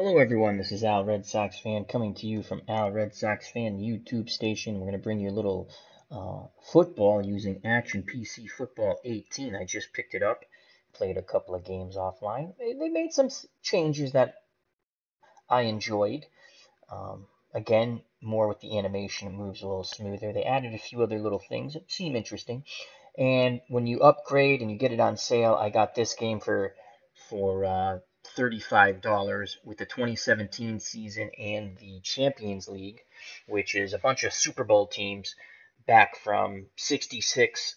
Hello everyone, this is Al Red Sox Fan coming to you from Al Red Sox Fan YouTube station. We're going to bring you a little football using Action PC Football 18. I just picked it up, played a couple of games offline. They made some changes that I enjoyed. Again, more with the animation, it moves a little smoother. They added a few other little things that seem interesting. And when you upgrade and you get it on sale, I got this game for $35 with the 2017 season and the Champions League, which is a bunch of Super Bowl teams back from 66.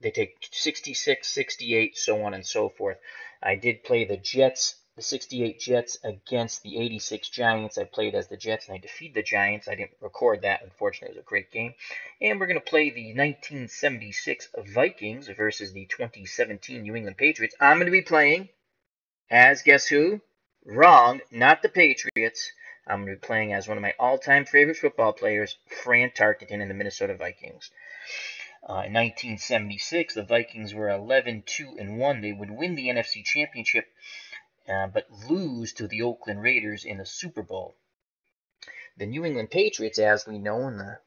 They take 66, 68, so on and so forth. I did play the Jets, the 68 Jets against the 86 Giants. I played as the Jets and I defeated the Giants. I didn't record that, unfortunately. It was a great game. And we're going to play the 1976 Vikings versus the 2017 New England Patriots. I'm going to be playing as, guess who? Wrong, not the Patriots. I'm going to be playing as one of my all-time favorite football players, Fran Tarkenton and the Minnesota Vikings. In 1976, the Vikings were 11-2-1. They would win the NFC Championship, but lose to the Oakland Raiders in the Super Bowl. The New England Patriots, as we know, in the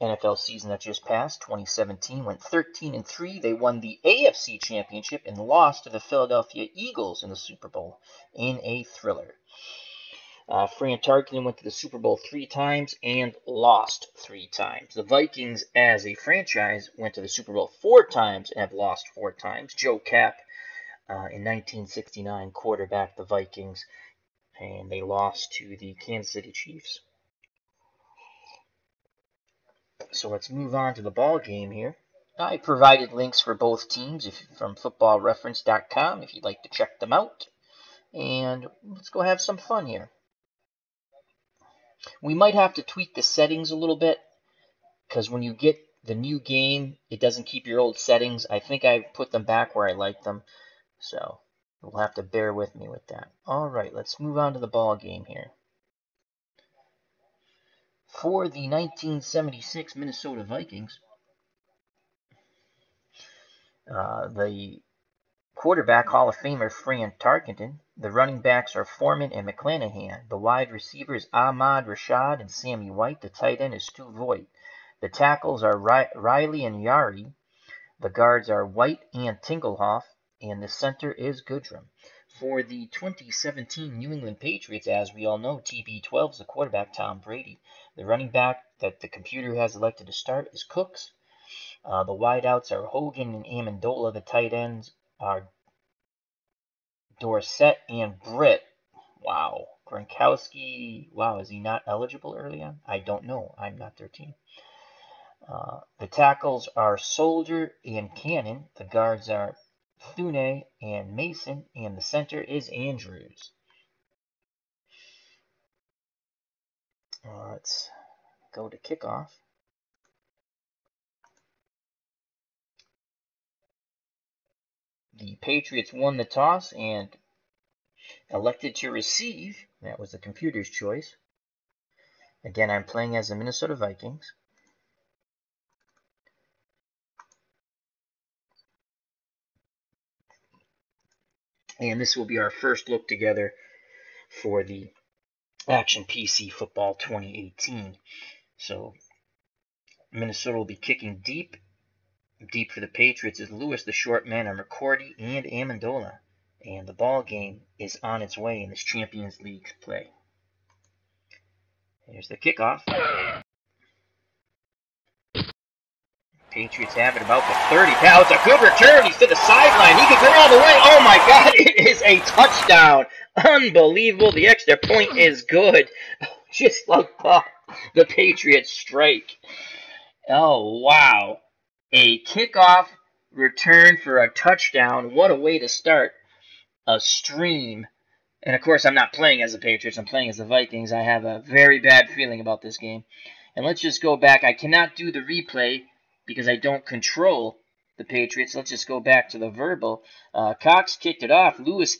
NFL season that just passed, 2017, went 13-3. They won the AFC Championship and lost to the Philadelphia Eagles in the Super Bowl in a thriller. Fran Tarkenton went to the Super Bowl 3 times and lost 3 times. The Vikings, as a franchise, went to the Super Bowl 4 times and have lost 4 times. Joe Kapp, in 1969, quarterbacked the Vikings, and they lost to the Kansas City Chiefs. So let's move on to the ball game here. I provided links for both teams from footballreference.com if you'd like to check them out. And let's go have some fun here. We might have to tweak the settings a little bit, because when you get the new game, it doesn't keep your old settings. I think I put them back where I like them, so you'll have to bear with me with that. All right, let's move on to the ball game here. For the 1976 Minnesota Vikings, the quarterback, Hall of Famer Fran Tarkenton. The running backs are Foreman and McClanahan. The wide receivers, Ahmad Rashad and Sammy White. The tight end is Stu Voigt. The tackles are Riley and Yari. The guards are White and Tingelhoff. And the center is Goodrum. For the 2017 New England Patriots, as we all know, TB12 is the quarterback, Tom Brady. The running back that the computer has elected to start is Cooks. The wideouts are Hogan and Amendola. The tight ends are Dorsett and Britt. Wow. Gronkowski. Wow, is he not eligible early on? I don't know. I'm not their team. The tackles are Soldier and Cannon. The guards are Thune and Mason. And the center is Andrews. Let's go to kickoff. The Patriots won the toss and elected to receive. That was the computer's choice. Again, I'm playing as the Minnesota Vikings. And this will be our first look together for the Action PC Football 2018. So Minnesota will be kicking deep. Deep for the Patriots is Lewis, the short man, and McCourty and Amendola. And the ball game is on its way in this Champions League play. Here's the kickoff. Patriots have it about the 30. Now it's a good return. He's to the sideline. He can go all the way. Oh my God, it is a touchdown. Unbelievable. The extra point is good. Just like that, the Patriots strike. Oh, wow. A kickoff return for a touchdown. What a way to start a stream. And, of course, I'm not playing as the Patriots. I'm playing as the Vikings. I have a very bad feeling about this game. And let's just go back. I cannot do the replay because I don't control the Patriots. Let's just go back to the verbal. Cox kicked it off. Lewis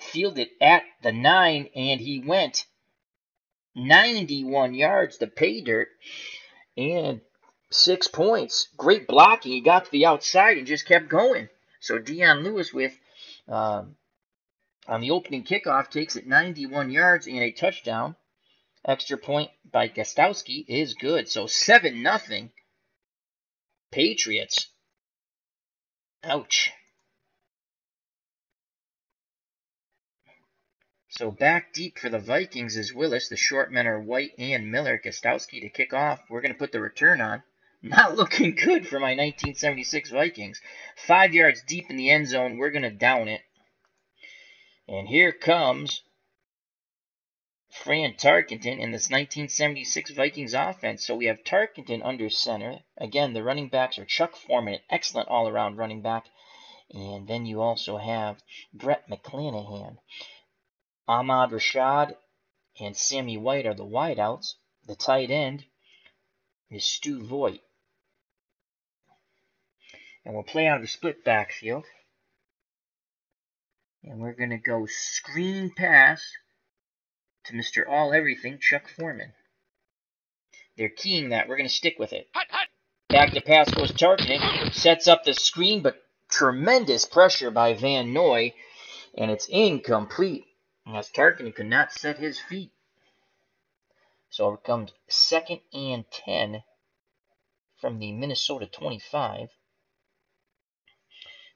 fielded at the 9, and he went 91 yards to pay dirt. And 6 points. Great blocking. He got to the outside and just kept going. So Dion Lewis with on the opening kickoff, takes it 91 yards and a touchdown. Extra point by Gostowski is good. So 7-0 Patriots. Ouch. So back deep for the Vikings is Willis. The short men are White and Miller. Gostowski to kick off. We're going to put the return on. Not looking good for my 1976 Vikings. 5 yards deep in the end zone. We're going to down it. And here comes Fran Tarkenton in this 1976 Vikings offense. So we have Tarkenton under center. Again, the running backs are Chuck Foreman, an excellent all-around running back. And then you also have Brett McClanahan. Ahmad Rashad and Sammy White are the wideouts. The tight end is Stu Voigt. And we'll play out of the split backfield. And we're going to go screen pass to Mr. All-Everything, Chuck Foreman. They're keying that. We're going to stick with it. Back to pass goes Tarkenton. Sets up the screen, but tremendous pressure by Van Noy. And it's incomplete, as Tarkenton could not set his feet. So it comes 2nd and 10 from the Minnesota 25.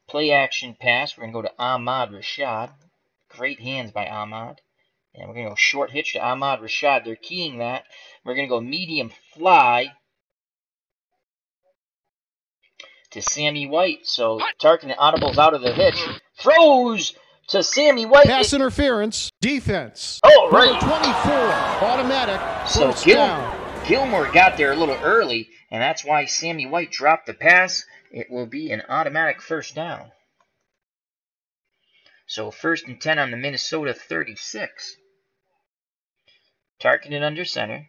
Play action pass. We're going to go to Ahmad Rashad. Great hands by Ahmad. And we're going to go short hitch to Ahmad Rashad. They're keying that. We're going to go medium fly to Sammy White. So Tarkenton audibles out of the hitch. Throws to Sammy White. Pass interference. Defense. Oh, right. Number 24. Automatic. So First down. Gilmore got there a little early, and that's why Sammy White dropped the pass. It will be an automatic first down. So 1st and 10 on the Minnesota 36. Tarkenton under center.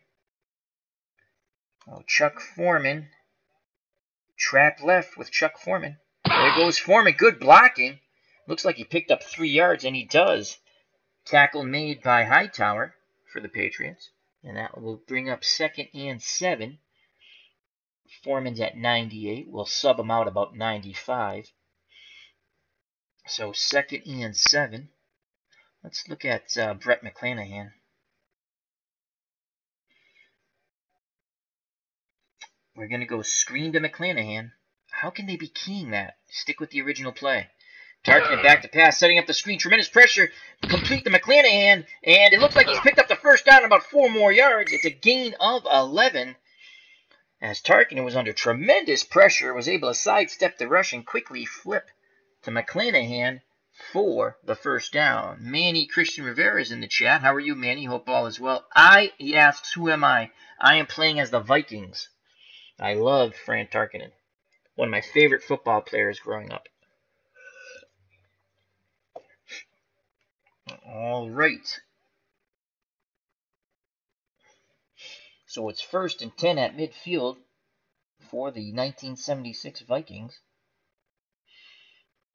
Oh, Chuck Foreman. Trap left with Chuck Foreman. There goes Foreman. Good blocking. Looks like he picked up 3 yards, and he does. Tackle made by Hightower for the Patriots. And that will bring up 2nd and 7. Foreman's at 98. We'll sub him out about 95. So 2nd and 7. Let's look at Brett McClanahan. We're going to go screen to McClanahan. How can they be keying that? Stick with the original play. Tarkenton back to pass, setting up the screen. Tremendous pressure. Complete to McClanahan. And it looks like he's picked up the first down about 4 more yards. It's a gain of 11. As Tarkenton was under tremendous pressure, was able to sidestep the rush and quickly flip to McClanahan for the first down. Manny Christian Rivera is in the chat. How are you, Manny? Hope all is well. He asks, who am I? I am playing as the Vikings. I love Fran Tarkenton. One of my favorite football players growing up. All right. So it's 1st and 10 at midfield for the 1976 Vikings.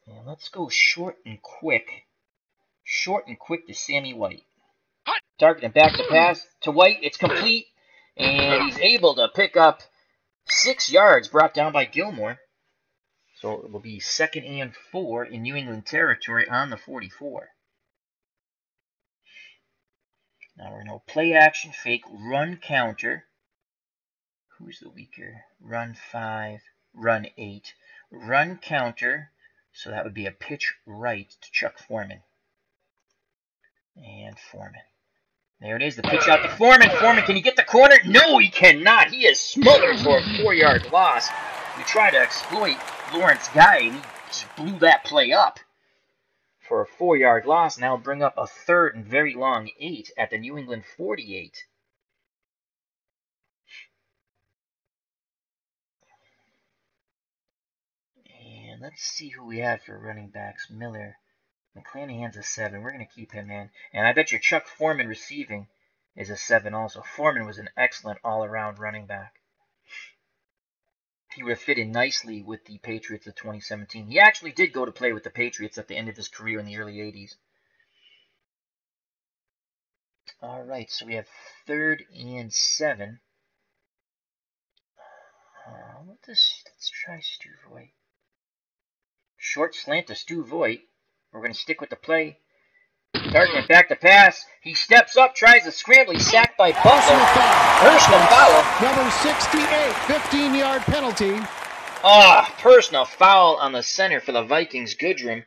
And let's go short and quick. Short and quick to Sammy White. Tarkenton back to pass to White. It's complete. And he's able to pick up 6 yards brought down by Gilmore. So it will be 2nd and 4 in New England territory on the 44. Now we're going to play action fake, run counter. Who's the weaker? Run 5, run 8. Run counter. So that would be a pitch right to Chuck Foreman. And Foreman. There it is, the pitch out to Foreman. Foreman, can he get the corner? No, he cannot. He is smothered for a 4-yard loss. We try to exploit Lawrence Guy, and he just blew that play up for a 4-yard loss. Now bring up a 3rd and very long 8 at the New England 48. And let's see who we have for running backs. Miller. McClanahan's a 7. We're going to keep him in. And I bet your Chuck Foreman receiving is a 7 also. Foreman was an excellent all-around running back. He would have fit in nicely with the Patriots of 2017. He actually did go to play with the Patriots at the end of his career in the early 80s. All right, so we have 3rd and 7. Let's try Stu Voigt. Short slant to Stu Voigt. We're going to stick with the play. Tarkenton back to pass. He steps up, tries to scramble. He's sacked by Butler. Personal foul. Number 68, 15-yard penalty. Personal foul on the center for the Vikings, Goodrum.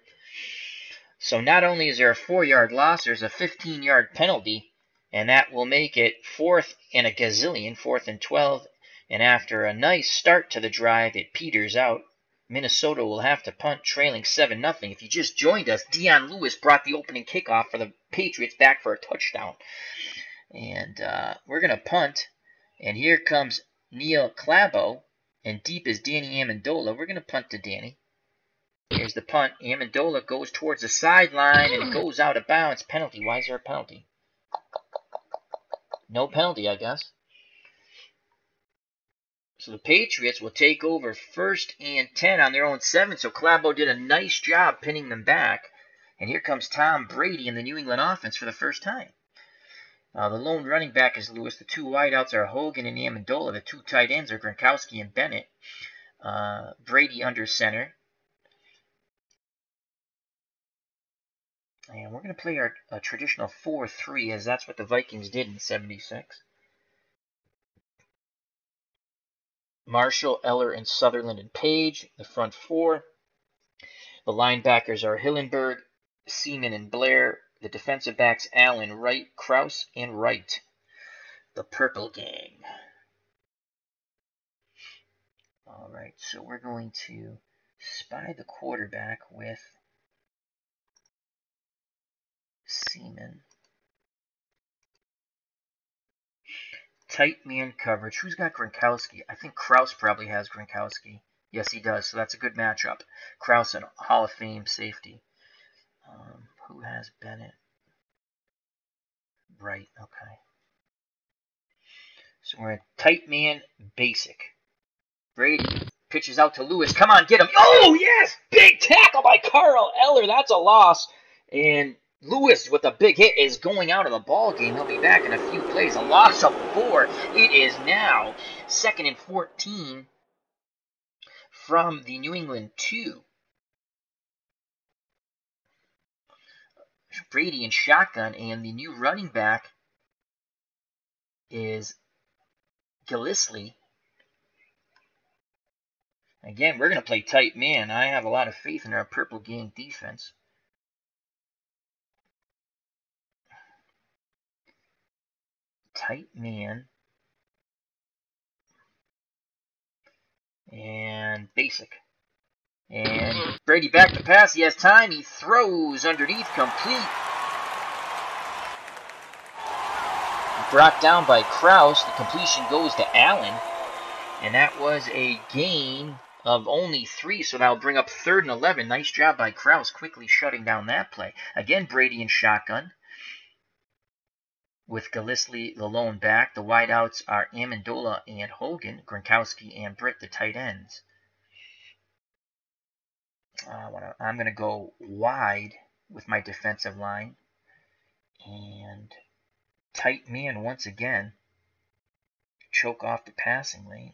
So not only is there a 4-yard loss, there's a 15-yard penalty, and that will make it 4th and a gazillion, 4th and 12. And after a nice start to the drive, it peters out. Minnesota will have to punt, trailing 7-0. If you just joined us, Dion Lewis brought the opening kickoff for the Patriots back for a touchdown. And we're going to punt, and here comes Neil Clabo, and deep is Danny Amendola. We're going to punt to Danny. Here's the punt. Amendola goes towards the sideline, and it goes out of bounds. Penalty. Why is there a penalty? No penalty, I guess. So the Patriots will take over 1st and 10 on their own 7. So Clabo did a nice job pinning them back. And here comes Tom Brady in the New England offense for the first time. The lone running back is Lewis. The 2 wideouts are Hogan and Amendola. The 2 tight ends are Gronkowski and Bennett. Brady under center. And we're going to play our traditional 4-3, as that's what the Vikings did in '76. Marshall, Eller, and Sutherland and Page, the front 4. The linebackers are Hillenberg, Seaman, and Blair. The defensive backs, Allen, Wright, Krause, and Wright. The Purple Gang. All right, so we're going to spy the quarterback with Seaman. Tight man coverage. Who's got Gronkowski? I think Krause probably has Gronkowski. Yes, he does. So that's a good matchup. Krause, and Hall of Fame safety. Who has Bennett? Right. Okay. So we're in tight man basic. Brady pitches out to Lewis. Come on, get him. Oh, yes! Big tackle by Carl Eller. That's a loss. And Lewis, with a big hit, is going out of the ball game. He'll be back in a few plays. A loss of 4. It is now 2nd and 14 from the New England 2. Brady in shotgun, and the new running back is Gillislee. Again, we're going to play tight man. I have a lot of faith in our Purple Gang defense. Tight man. And basic. And Brady back to pass. He has time. He throws underneath, complete. Brought down by Krause. The completion goes to Allen. And that was a gain of only 3. So that'll bring up 3rd and 11. Nice job by Krause, quickly shutting down that play. Again, Brady in shotgun. With Gillislee, the lone back. The wideouts are Amendola and Hogan. Gronkowski and Britt, the tight ends. I'm going to go wide with my defensive line. And tight man once again. Choke off the passing lane.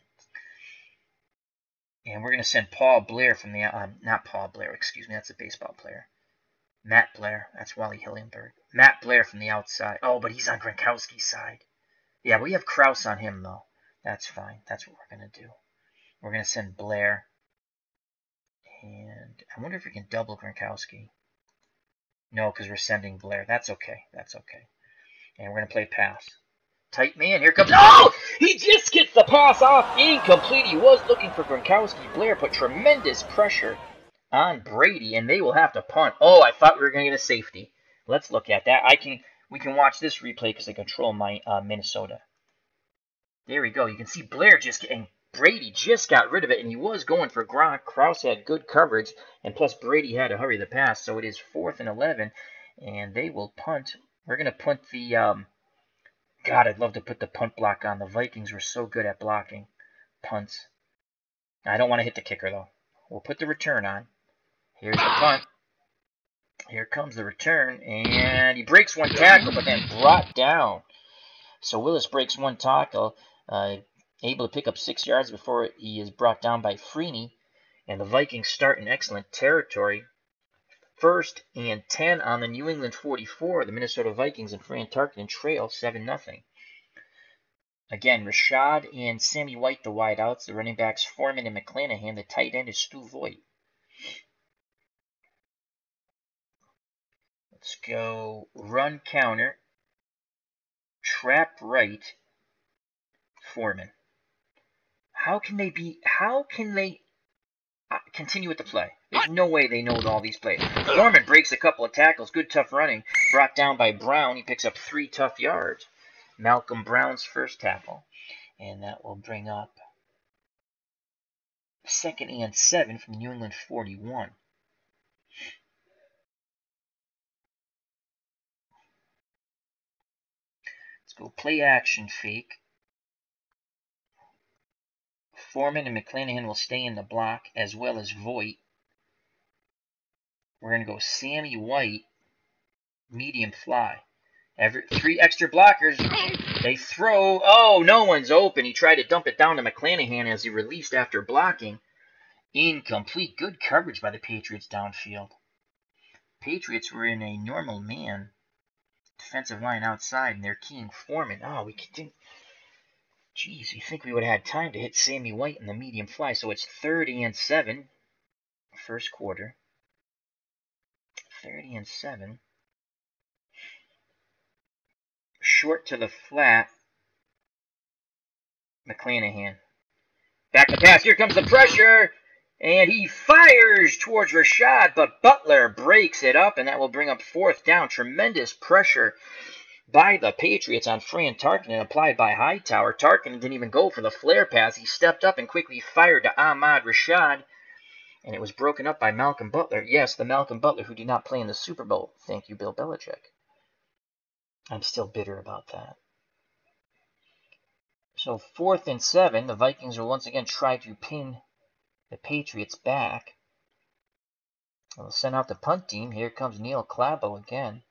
And we're going to send Paul Blair from the... not Paul Blair, excuse me. That's a baseball player. Matt Blair. That's Wally Hillenberg. Matt Blair from the outside. Oh, but he's on Gronkowski's side. Yeah, we have Krause on him, though. That's fine. That's what we're going to do. We're going to send Blair. And I wonder if we can double Gronkowski. No, because we're sending Blair. That's okay. That's okay. And we're going to play pass. Tight man. Here comes... Oh! He just gets the pass off. Incomplete. He was looking for Gronkowski. Blair put tremendous pressure on Brady, and they will have to punt. Oh, I thought we were going to get a safety. Let's look at that. We can watch this replay because I control my Minnesota. There we go. You can see Blair just getting... Brady just got rid of it, and he was going for Gronk. Krause had good coverage, and plus Brady had to hurry the pass. So it is 4th and 11, and they will punt. We're going to punt the... God, I'd love to put the punt block on. The Vikings were so good at blocking punts. I don't want to hit the kicker, though. We'll put the return on. Here's the punt. Here comes the return, and he breaks one tackle, but then brought down. So Willis breaks one tackle, able to pick up 6 yards before he is brought down by Freeney, and the Vikings start in excellent territory. 1st and 10 on the New England 44. The Minnesota Vikings and Fran Tarkenton trail 7-0. Again, Rashad and Sammy White, the wideouts. The running backs, Foreman and McClanahan. The tight end is Stu Voigt. Let's go run counter. Trap right. Foreman. How can they continue with the play? There's no way they know all these plays. Foreman breaks a couple of tackles. Good tough running. Brought down by Brown. He picks up 3 tough yards. Malcolm Brown's first tackle. And that will bring up 2nd and 7 from the New England 41. Let's go play action fake. Foreman and McClanahan will stay in the block, as well as Voigt. We're going to go Sammy White, medium fly. 3 extra blockers. They throw. Oh, no one's open. He tried to dump it down to McClanahan as he released after blocking. Incomplete. Good coverage by the Patriots downfield. Patriots were in a normal man defensive line outside, and they're keying Foreman. Oh, we didn't. Jeez, you think we would have had time to hit Sammy White in the medium fly. So it's 3rd and 7. First quarter. 3rd and 7. Short to the flat. McClanahan. Back to pass. Here comes the pressure. And he fires towards Rashad, but Butler breaks it up, and that will bring up 4th down. Tremendous pressure by the Patriots on Fran Tarkenton, applied by Hightower. Tarkenton didn't even go for the flare pass. He stepped up and quickly fired to Ahmad Rashad, and it was broken up by Malcolm Butler. Yes, the Malcolm Butler who did not play in the Super Bowl. Thank you, Bill Belichick. I'm still bitter about that. So 4th and 7, the Vikings will once again try to pin the Patriots back. They'll send out the punt team. Here comes Neil Clabo again.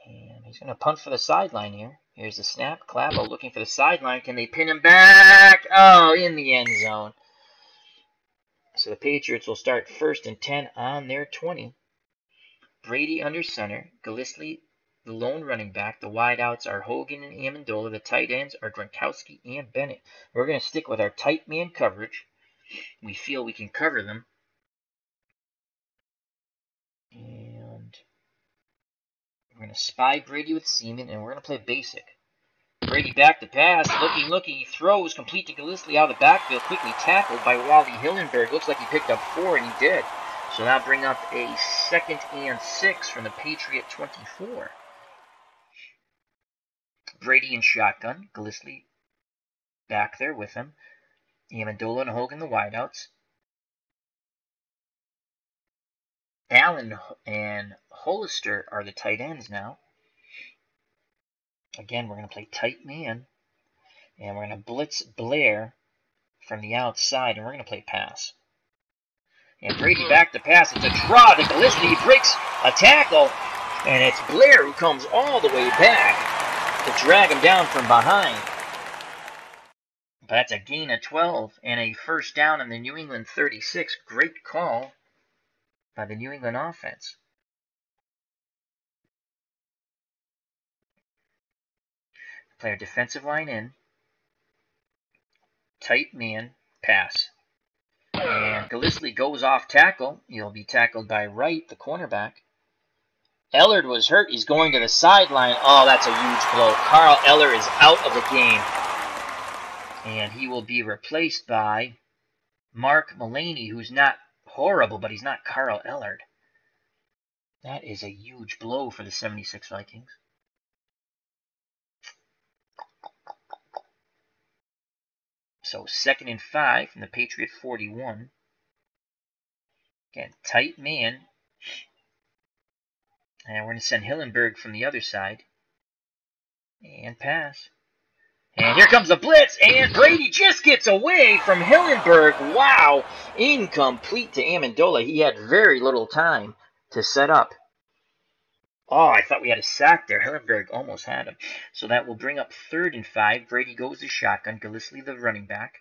And he's going to punt for the sideline here. Here's the snap. Clabo looking for the sideline. Can they pin him back? Oh, in the end zone. So the Patriots will start 1st and 10 on their 20. Brady under center. Gillislee, the lone running back. The wideouts are Hogan and Amendola. The tight ends are Gronkowski and Bennett. We're going to stick with our tight man coverage. We feel we can cover them. And we're going to spy Brady with Seaman, and we're going to play basic. Brady back to pass. Looking. He throws complete to Gillislee out of the backfield. Quickly tackled by Wally Hillenberg. Looks like he picked up 4, and he did. So that'll bring up a 2nd and 6 from the Patriot 24. Brady in shotgun. Gillislee back there with him. Amendola and Hogan, the wideouts. Allen and Hollister are the tight ends now. Again, we're going to play tight man. And we're going to blitz Blair from the outside. And we're going to play pass. And Brady back to pass. It's a draw to Gillislee. He breaks a tackle. And it's Blair who comes all the way back to drag him down from behind. But that's a gain of 12 and a 1st down on the New England 36. Great call by the New England offense. Play our defensive line in. Tight man, pass. And Gillislee goes off tackle. He'll be tackled by Wright, the cornerback. Ellard was hurt. He's going to the sideline. Oh, that's a huge blow. Carl Eller is out of the game. And he will be replaced by Mark Mullaney, who's not horrible, but he's not Carl Ellard. That is a huge blow for the 76 Vikings. So 2nd and 5 from the Patriot 41. Again, tight man. And we're going to send Hillenberg from the other side. And pass. And here comes the blitz, and Brady just gets away from Hillenberg. Wow, incomplete to Amendola. He had very little time to set up. Oh, I thought we had a sack there. Hillenberg almost had him. So that will bring up 3rd and 5. Brady goes to shotgun. Gillislee, the running back.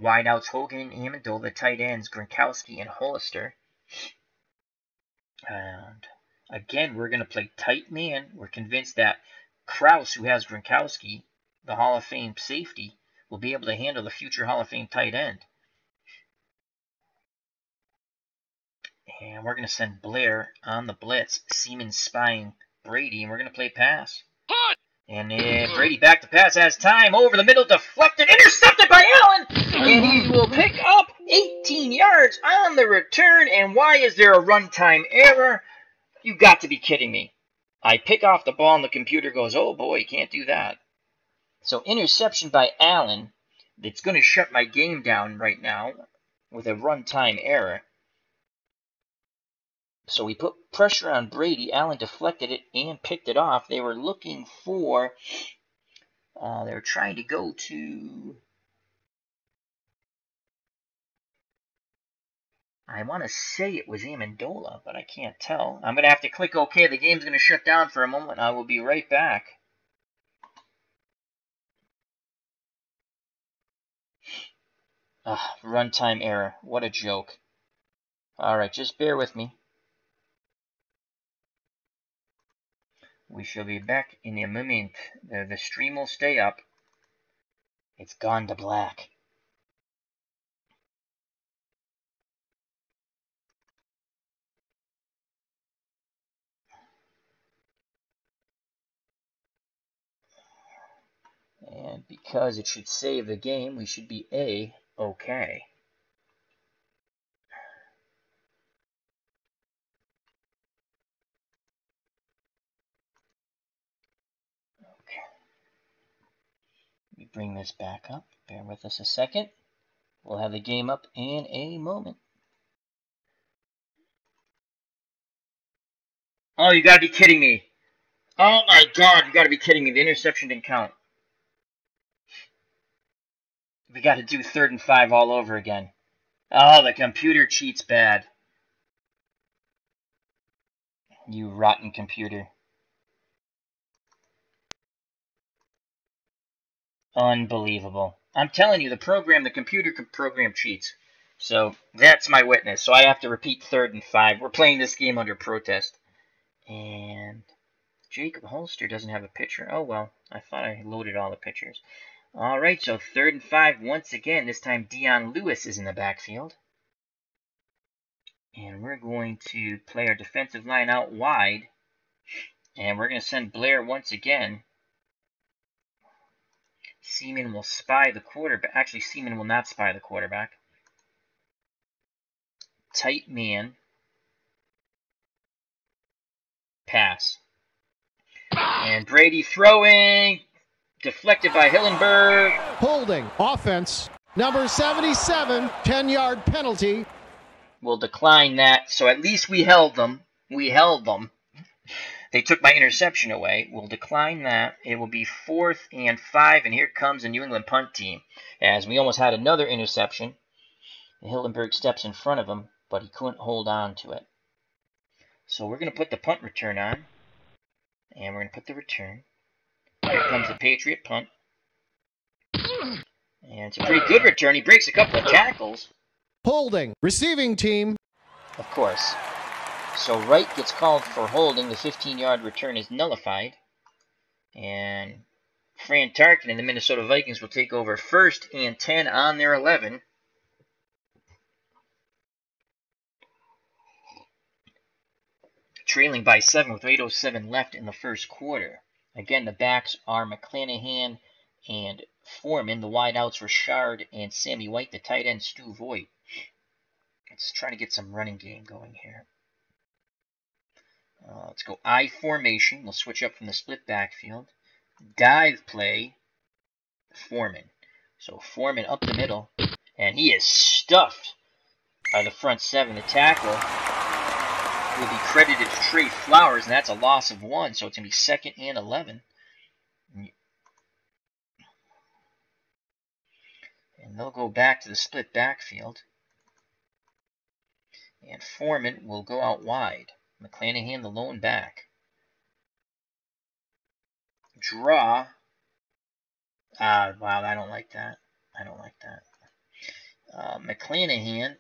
Wideouts Hogan and Amendola. Tight ends Gronkowski and Hollister. And again, we're going to play tight man. We're convinced that Krause, who has Gronkowski, the Hall of Fame safety, will be able to handle the future Hall of Fame tight end. And we're going to send Blair on the blitz. Seaman spying Brady, and we're going to play pass. And Brady back to pass, has time, over the middle, deflected, intercepted by Allen, and he will pick up 18 yards on the return. And why is there a runtime error? You got to be kidding me. I pick off the ball and the computer goes, oh boy, you can't do that. So interception by Allen. It's going to shut my game down right now with a runtime error. So we put pressure on Brady. Allen deflected it and picked it off. They were looking for, they were trying to go to, I want to say it was Amendola, but I can't tell. I'm going to have to click OK. The game's going to shut down for a moment. I will be right back. Runtime error. What a joke. Alright, just bear with me. We shall be back in a moment. The stream will stay up. It's gone to black. And because it should save the game, we should be A-OK. Okay. Let me bring this back up. Bear with us a second. We'll have the game up in a moment. Oh, you gotta be kidding me. Oh my god, you gotta be kidding me. The interception didn't count. We gotta do 3rd and 5 all over again. Oh, the computer cheats bad. You rotten computer. Unbelievable. I'm telling you, the computer program cheats. So that's my witness. So I have to repeat 3rd and 5. We're playing this game under protest. And Jacob Holster doesn't have a pitcher. Oh well, I thought I loaded all the pitchers. Alright, so 3rd and 5 once again. This time Dion Lewis is in the backfield. And we're going to play our defensive line out wide. And we're going to send Blair once again. Seaman will spy the quarterback. Actually, Seaman will not spy the quarterback. Tight man. Pass. And Brady throwing. Deflected by Hillenberg. Holding. Offense. Number 77. 10-yard penalty. We'll decline that. So at least we held them. We held them. They took my interception away. We'll decline that. It will be 4th and 5. And here comes the New England punt team. As we almost had another interception. Hillenberg steps in front of him, but he couldn't hold on to it. So we're going to put the punt return on. And we're going to put the return. Here comes the Patriot punt. And it's a pretty good return. He breaks a couple of tackles. Holding. Receiving team. Of course. So Wright gets called for holding. The 15-yard return is nullified. And Fran Tarkenton and the Minnesota Vikings will take over 1st and 10 on their 11. Trailing by 7 with 8:07 left in the first quarter. Again, the backs are McClanahan and Foreman. The wideouts Richard and Sammy White. The tight end Stu Voigt. Let's try to get some running game going here. Let's go I formation. We'll switch up from the split backfield. Dive play, Foreman. So Foreman up the middle. And he is stuffed by the front 7. The tackle will be credited to Trey Flowers, and that's a loss of 1. So it's going to be 2nd and 11. And they'll go back to the split backfield. And Foreman will go out wide. McClanahan, the lone back. Draw. Wow, I don't like that. I don't like that. McClanahan.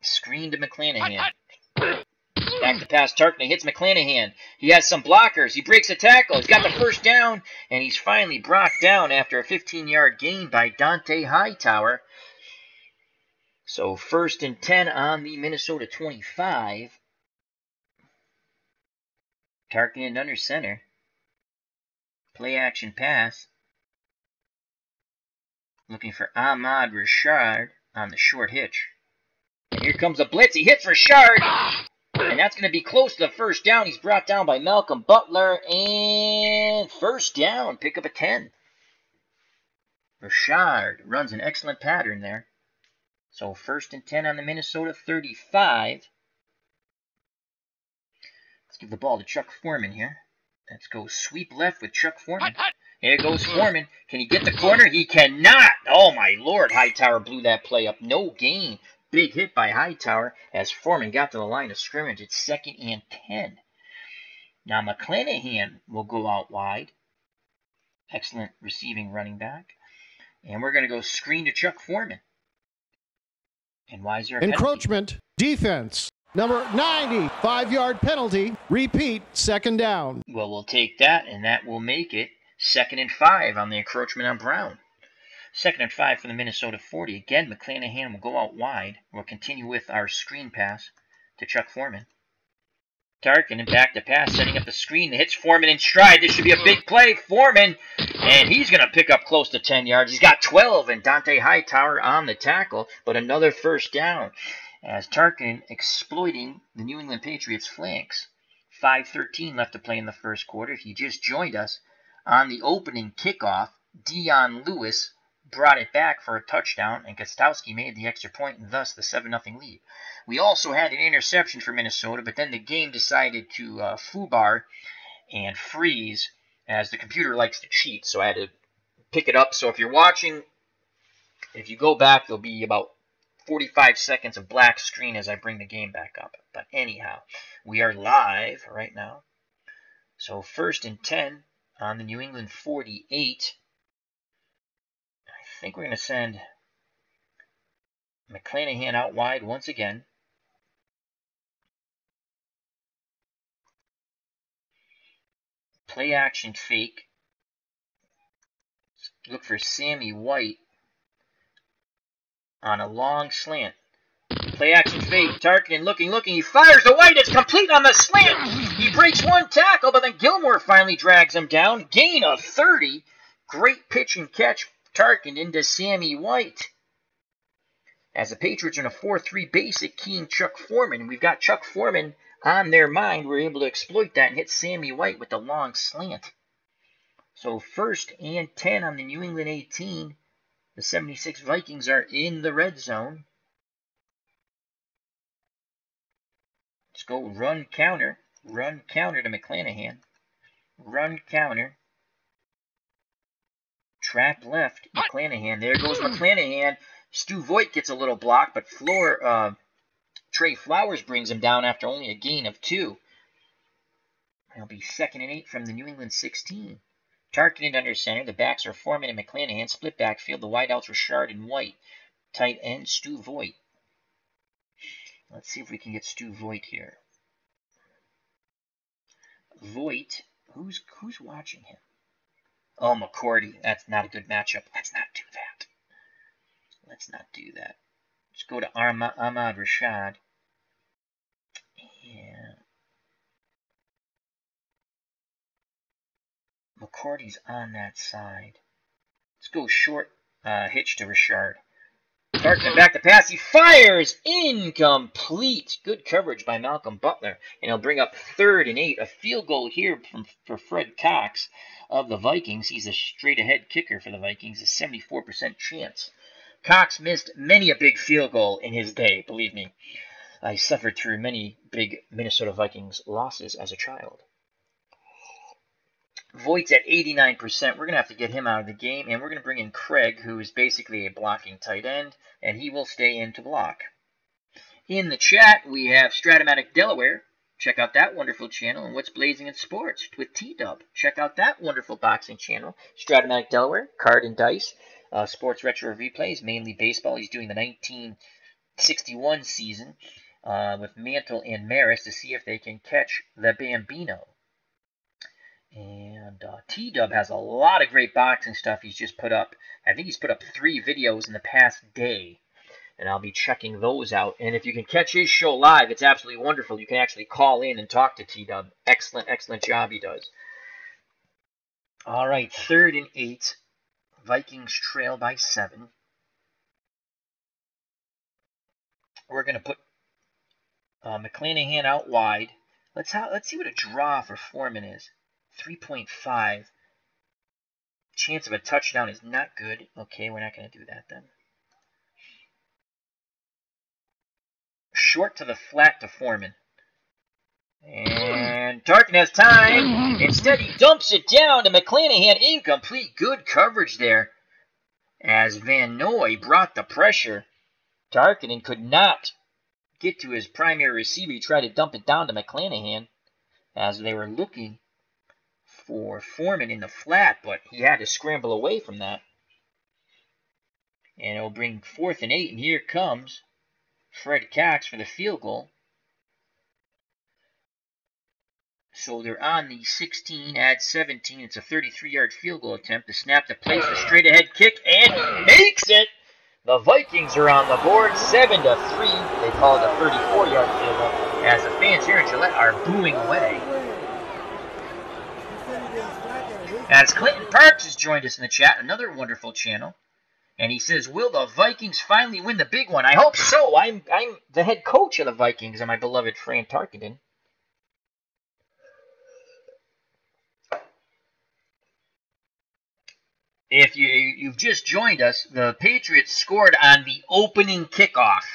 Screen to McClanahan. Back to pass. Tarkenton hits McClanahan. He has some blockers. He breaks a tackle. He's got the first down, and he's finally brought down after a 15-yard gain by Dante Hightower. So 1st and 10 on the Minnesota 25. Tarkenton under center. Play action pass. Looking for Ahmad Rashad on the short hitch. And here comes a blitz. He hits Rashad. And that's going to be close to the first down. He's brought down by Malcolm Butler. And first down. Pick up a 10. Rashad runs an excellent pattern there. So 1st and 10 on the Minnesota 35. Let's give the ball to Chuck Foreman here. Let's go sweep left with Chuck Foreman. Here goes Foreman. Can he get the corner? He cannot. Oh, my Lord. Hightower blew that play up. No gain. Big hit by Hightower as Foreman got to the line of scrimmage. It's 2nd and 10. Now McClanahan will go out wide. Excellent receiving running back. And we're going to go screen to Chuck Foreman. And why is there a encroachment? Penalty? Defense. Number 90, 5-yard penalty. Repeat, 2nd down. Well, we'll take that, and that will make it 2nd and 5 on the encroachment on Brown. 2nd and 5 for the Minnesota 40. Again, McClanahan will go out wide. We'll continue with our screen pass to Chuck Foreman. Tarkenton back to pass, setting up the screen. Hits Foreman in stride. This should be a big play. Foreman, and he's going to pick up close to 10 yards. He's got 12, and Dante Hightower on the tackle, but another first down as Tarkenton exploiting the New England Patriots flanks. 5:13 left to play in the first quarter. If you just joined us, on the opening kickoff, Dion Lewis brought it back for a touchdown, and Gostowski made the extra point, and thus the 7-0 lead. We also had an interception for Minnesota, but then the game decided to foobar and freeze, as the computer likes to cheat, so I had to pick it up. So if you're watching, if you go back, there'll be about 45 seconds of black screen as I bring the game back up. But anyhow, we are live right now. So 1st and 10 on the New England 48. I think we're going to send McClanahan out wide once again. Play action fake. Look for Sammy White on a long slant. Play action fake. Tarkenton looking. He fires the White. It's complete on the slant. He breaks one tackle, but then Gilmore finally drags him down. Gain of 30. Great pitch and catch. Tarkenton into Sammy White. As the Patriots are in a 4-3 basic, keying Chuck Foreman. We've got Chuck Foreman on their mind. We're able to exploit that and hit Sammy White with the long slant. So 1st and 10 on the New England 18. The 76 Vikings are in the red zone. Let's go run counter. Run counter to McClanahan. Run counter. Trap left, McClanahan. There goes McClanahan. Stu Voigt gets a little block, but Trey Flowers brings him down after only a gain of 2. It'll be 2nd and 8 from the New England 16. Tarkenton under center. The backs are Foreman and McClanahan. Split backfield. The wideouts are Richard and White. Tight end, Stu Voigt. Let's see if we can get Stu Voigt here. Voigt, who's watching him? Oh, McCourty. That's not a good matchup. Let's not do that. Let's not do that. Let's go to Ahmad Rashad. Yeah. McCourty's on that side. Let's go short hitch to Richard. Tarkenton back to pass. He fires. Incomplete. Good coverage by Malcolm Butler. And he'll bring up 3rd and 8. A field goal here for Fred Cox of the Vikings. He's a straight-ahead kicker for the Vikings. A 74% chance. Cox missed many a big field goal in his day, believe me. I suffered through many big Minnesota Vikings losses as a child. Voigt's at 89%. We're going to have to get him out of the game, and we're going to bring in Craig, who is basically a blocking tight end, and he will stay in to block. In the chat, we have Stratomatic Delaware. Check out that wonderful channel. And What's Blazing in Sports with T-Dub. Check out that wonderful boxing channel. Stratomatic Delaware, Card and Dice. sports retro replays, mainly baseball. He's doing the 1961 season with Mantle and Maris to see if they can catch the Bambino. And T-Dub has a lot of great boxing stuff he's just put up. I think he's put up 3 videos in the past day, and I'll be checking those out. And if you can catch his show live, it's absolutely wonderful. You can actually call in and talk to T-Dub. Excellent, excellent job he does. All right, 3rd and 8. Vikings trail by 7. We're going to put McClanahan out wide. Let's see what a draw for Foreman is. 3.5. Chance of a touchdown is not good. Okay, we're not going to do that then. Short to the flat to Foreman. And Tarkenton has time. Instead, he dumps it down to McClanahan. Incomplete. Good coverage there. As Van Noy brought the pressure. Tarkenton could not get to his primary receiver. He tried to dump it down to McClanahan as they were looking for Foreman in the flat, but he had to scramble away from that. And it'll bring 4th and 8, and here comes Fred Cox for the field goal. So they're on the 16, add 17. It's a 33-yard field goal attempt. The snap to place the straight-ahead kick, and he makes it! The Vikings are on the board, 7-3. They call it a 34-yard field goal, as the fans here in Gillette are booing away. As Clinton Parks has joined us in the chat, another wonderful channel. And he says, will the Vikings finally win the big one? I hope so. I'm the head coach of the Vikings and my beloved Fran Tarkenton. If you've just joined us, the Patriots scored on the opening kickoff.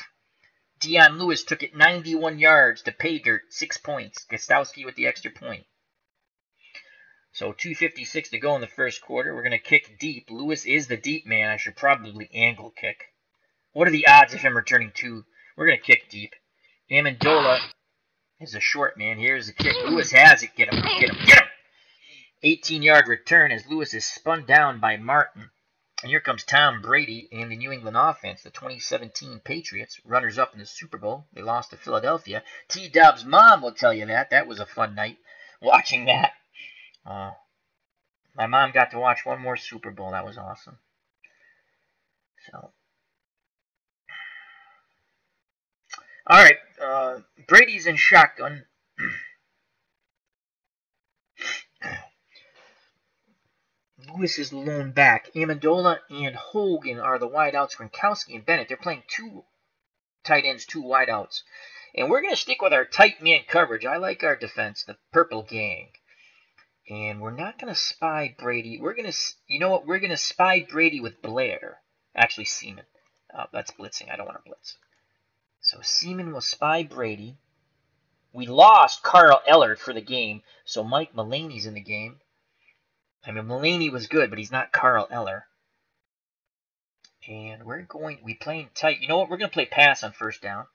Dion Lewis took it 91 yards to pay dirt, 6 points. Gostowski with the extra point. So 2:56 to go in the first quarter. We're going to kick deep. Lewis is the deep man. I should probably angle kick. What are the odds of him returning 2? We're going to kick deep. Amendola is a short man. Here's the kick. Lewis has it. Get him, get him, get him! 18-yard return as Lewis is spun down by Martin. And here comes Tom Brady and the New England offense, the 2017 Patriots, runners-up in the Super Bowl. They lost to Philadelphia. T-Dub's mom will tell you that. That was a fun night watching that. My mom got to watch one more Super Bowl. That was awesome. So, all right, Brady's in shotgun. Lewis is the lone back. Amendola and Hogan are the wideouts. Gronkowski and Bennett. They're playing 2 tight ends, 2 wideouts. And we're going to stick with our tight man coverage. I like our defense, the Purple Gang. And we're not going to spy Brady. We're going to, you know what? We're going to spy Brady with Blair. Actually, Seaman. That's blitzing. I don't want to blitz. So Seaman will spy Brady. We lost Carl Ellard for the game, so Mike Mulaney's in the game. I mean, Mulaney was good, but he's not Carl Eller. And we playing tight. You know what? We're going to play pass on first down.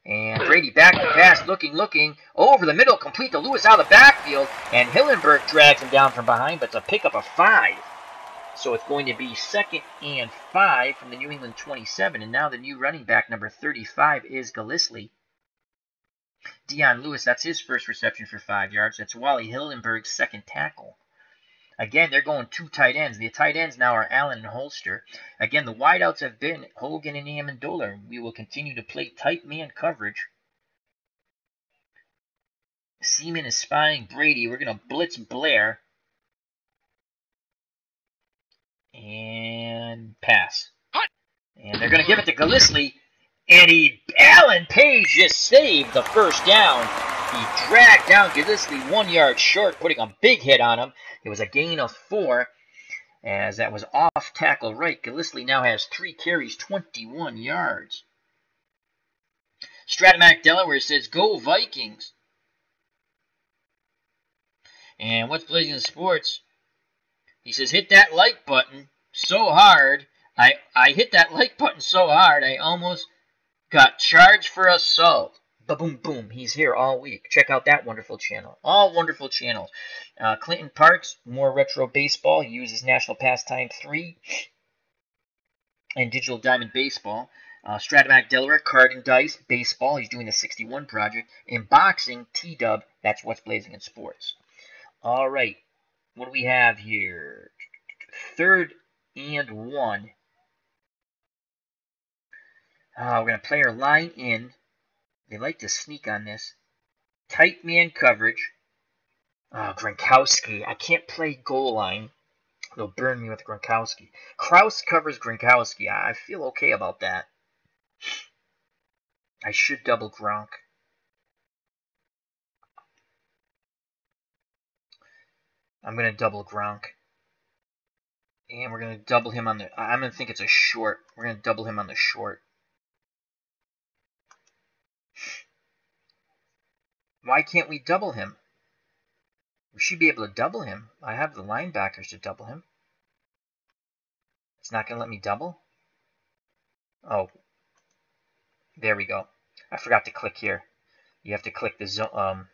And Brady back to pass, looking, over the middle, complete to Lewis out of the backfield. And Hillenberg drags him down from behind, but it's a pickup of 5. So it's going to be 2nd and 5 from the New England 27. And now the new running back, number 35, is Gallisli. Dion Lewis, that's his first reception for 5 yards. That's Wally Hillenberg's 2nd tackle. Again, they're going 2 tight ends. The tight ends now are Allen and Holster. Again, the wideouts have been Hogan and Amendola. We will continue to play tight man coverage. Seaman is spying Brady. We're going to blitz Blair. And pass. And they're going to give it to Gallisli. And Alan Page just saved the first down. He dragged down Gallisli 1 yard short, putting a big hit on him. It was a gain of 4, as that was off tackle right. Gallisli now has 3 carries, 21 yards. Stratomatic Delaware says, "Go Vikings." And what's blazing the sports? He says, "Hit that like button so hard. I hit that like button so hard I almost got charged for assault." Ba-boom, boom. He's here all week. Check out that wonderful channel. All wonderful channels. Clinton Parks, more retro baseball. He uses National Pastime 3. and Digital Diamond Baseball. Stratomatic Delaware, Card and Dice, Baseball. He's doing the 61 project. In boxing, T-Dub. That's What's Blazing in Sports. All right. What do we have here? 3rd and 1. We're going to play our line in. They like to sneak on this. Tight man coverage. Gronkowski. I can't play goal line. They'll burn me with Gronkowski. Kraus covers Gronkowski. I feel okay about that. I should double Gronk. I'm going to double Gronk. And we're going to double him on the... I'm going to think it's a short. We're going to double him on the short. Why can't we double him? We should be able to double him. I have the linebackers to double him. It's not going to let me double? Oh. There we go. I forgot to click here. You have to click the zone,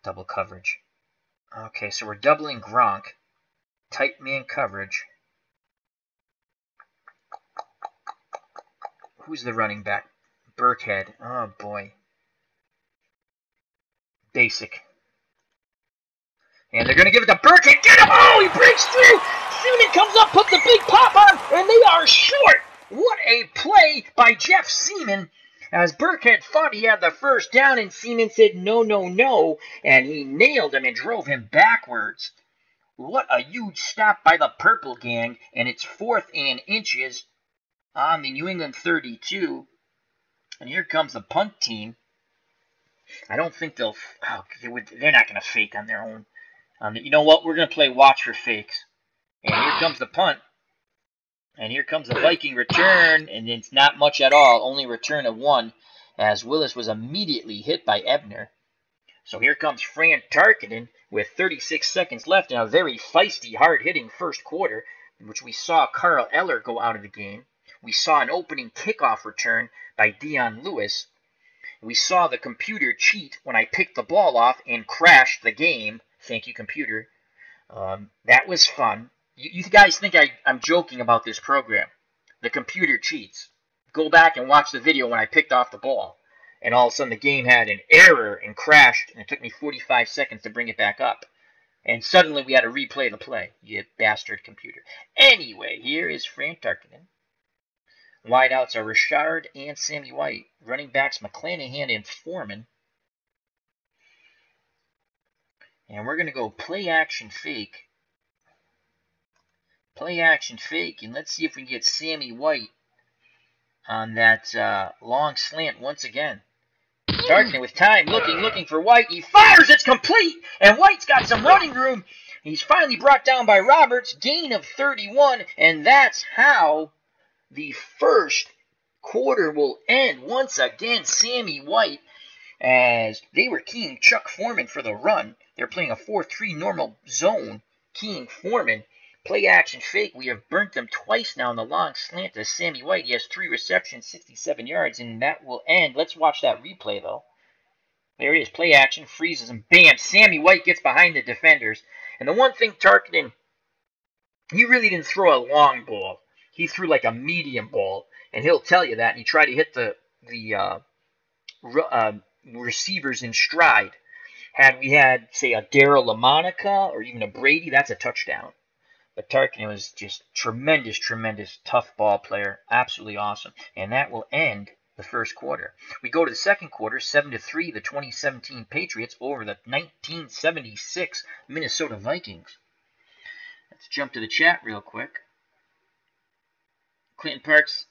double coverage. Okay, so we're doubling Gronk. Tight man coverage. Who's the running back? Burkhead. Oh, boy. Basic. And they're going to give it to Burkhead. Get him! Oh, he breaks through! Seaman comes up, puts a big pop on, and they are short! What a play by Jeff Seaman, as Burkhead thought he had the first down, and Seaman said no, no, no, and he nailed him and drove him backwards. What a huge stop by the Purple Gang, and it's 4th and inches on the New England 32. And here comes the punt team. I don't think they'll... Oh, they're not going to fake on their own. You know what? We're going to play watch for fakes. And here comes the punt. And here comes the Viking return. And it's not much at all. Only return of 1. As Willis was immediately hit by Ebner. So here comes Fran Tarkenton with 36 seconds left in a very feisty, hard-hitting first quarter, in which we saw Carl Eller go out of the game. We saw an opening kickoff return by Dion Lewis. We saw the computer cheat when I picked the ball off and crashed the game. Thank you, computer. That was fun. You guys think I'm joking about this program. The computer cheats. Go back and watch the video when I picked off the ball. And all of a sudden the game had an error and crashed, and it took me 45 seconds to bring it back up. And suddenly we had to replay the play, you bastard computer. Anyway, here is Fran Tarkenton. Wideouts are Richard and Sammy White. Running backs McClanahan and Foreman. And we're going to go play action fake. Play action fake, and let's see if we can get Sammy White on that long slant once again. Tarkenton with time, looking for White. He fires, it's complete, and White's got some running room. He's finally brought down by Roberts, gain of 31, and that's how the first quarter will end. Once again, Sammy White, as they were keying Chuck Foreman for the run. They're playing a 4-3 normal zone, keying Foreman. Play action fake. We have burnt them twice now in the long slant to Sammy White. He has 3 receptions, 67 yards, and that will end. Let's watch that replay, though. There it is. Play action, freezes, and bam, Sammy White gets behind the defenders. And the one thing Tarkenton, he really didn't throw a long ball. He threw like a medium ball, and he'll tell you that. And he tried to hit the receivers in stride. Had we had, say, a Darryl LaMonica or even a Brady, that's a touchdown. But Tarkenton was just tremendous, tough ball player. Absolutely awesome. And that will end the first quarter. We go to the second quarter, 7-3, the 2017 Patriots over the 1976 Minnesota Vikings. Let's jump to the chat real quick. Clinton Parks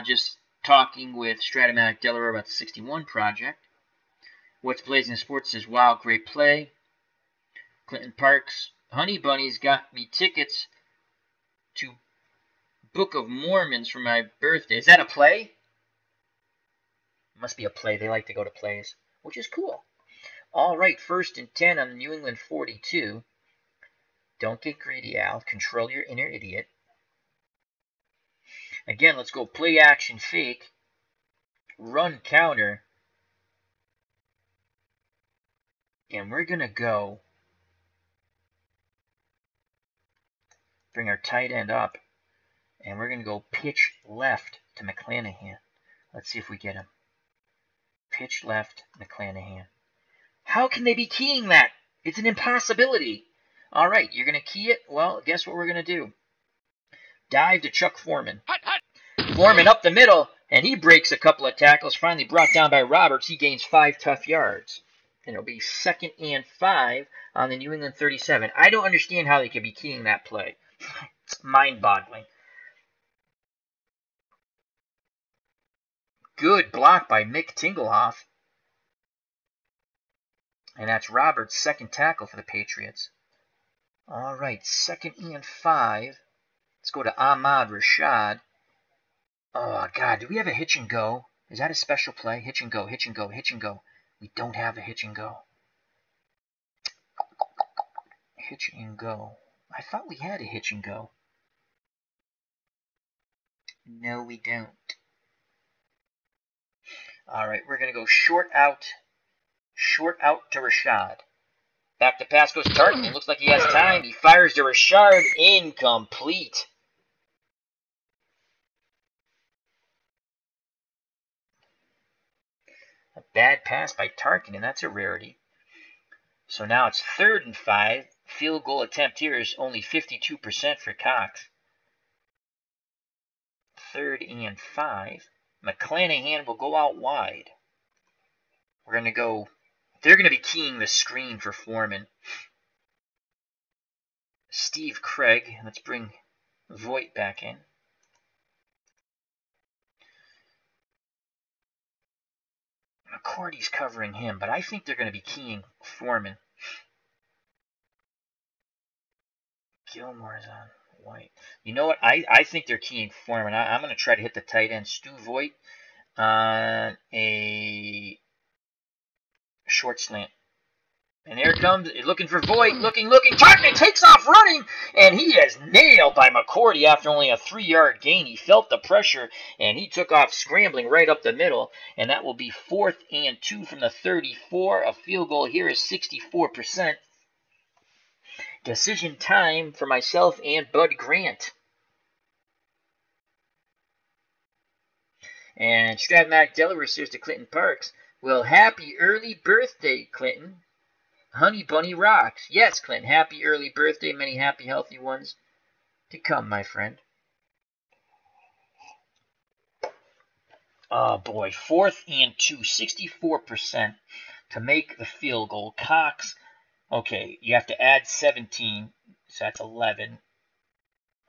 just talking with Stratomatic Delaware about the 61 project. What's Blazing Sports says, wow, great play. Clinton Parks, Honey Bunnies got me tickets to Book of Mormons for my birthday. Is that a play? It must be a play. They like to go to plays, which is cool. All right, 1st and 10 on the New England 42. Don't get greedy, Al. Control your inner idiot. Again, let's go play action fake. Run counter. And we're going to go bring our tight end up. And we're going to go pitch left to McClanahan. Let's see if we get him. Pitch left, McClanahan. How can they be keying that? It's an impossibility. All right, you're going to key it? Well, guess what we're going to do? Dive to Chuck Foreman. Foreman up the middle, and he breaks a couple of tackles. Finally brought down by Roberts. He gains 5 tough yards. And it'll be 2nd and 5 on the New England 37. I don't understand how they could be keying that play. It's mind-boggling. Good block by Mick Tinglehoff. And that's Roberts' 2nd tackle for the Patriots. All right, 2nd and 5. Let's go to Ahmad Rashad. Oh, God, do we have a hitch and go? Is that a special play? Hitch and go, hitch and go, hitch and go. We don't have a hitch and go. Hitch and go. I thought we had a hitch and go. No, we don't. All right, we're going to go short out to Rashad. Back to pass goes Tarkenton. Looks like he has time. He fires to Rashad. Incomplete. A bad pass by Tarkenton. That's a rarity. So now it's 3rd and 5. Field goal attempt here is only 52% for Cox. 3rd and 5. McClanahan will go out wide. We're going to go... They're going to be keying the screen for Foreman. Steve Craig. Let's bring Voigt back in. McCourty's covering him, but I think they're going to be keying Foreman. Gilmore's on White. You know what? I think they're keying Foreman. I'm going to try to hit the tight end, Stu Voigt, on a short slant. And there it comes, looking for Voigt, looking. Tarkenton takes off running, and he is nailed by McCourty after only a 3-yard gain. He felt the pressure, and he took off scrambling right up the middle. And that will be 4th and 2 from the 34. A field goal here is 64%. Decision time for myself and Bud Grant. And Stratmatic Delaware says to Clinton Parks, well, happy early birthday, Clinton. Honey Bunny rocks. Yes, Clinton, happy early birthday. Many happy, healthy ones to come, my friend. Oh, boy. 4th and 2, 64% to make the field goal. Cox, okay, you have to add 17, so that's 11.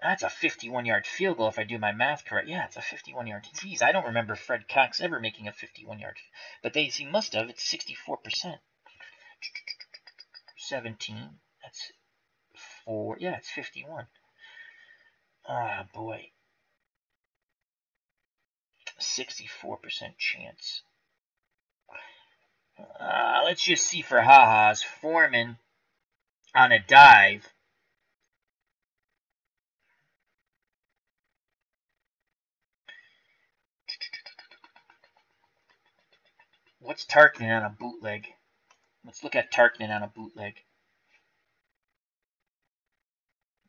That's a 51-yard field goal if I do my math correct. Yeah, it's a 51-yard. Geez, I don't remember Fred Cox ever making a 51-yard. But he must have. It's 64%. 17. That's 4. Yeah, it's 51. Ah, boy. 64% chance. Let's just see for ha-has. Foreman on a dive. What's Tarkenton on a bootleg? Let's look at Tarkenton on a bootleg.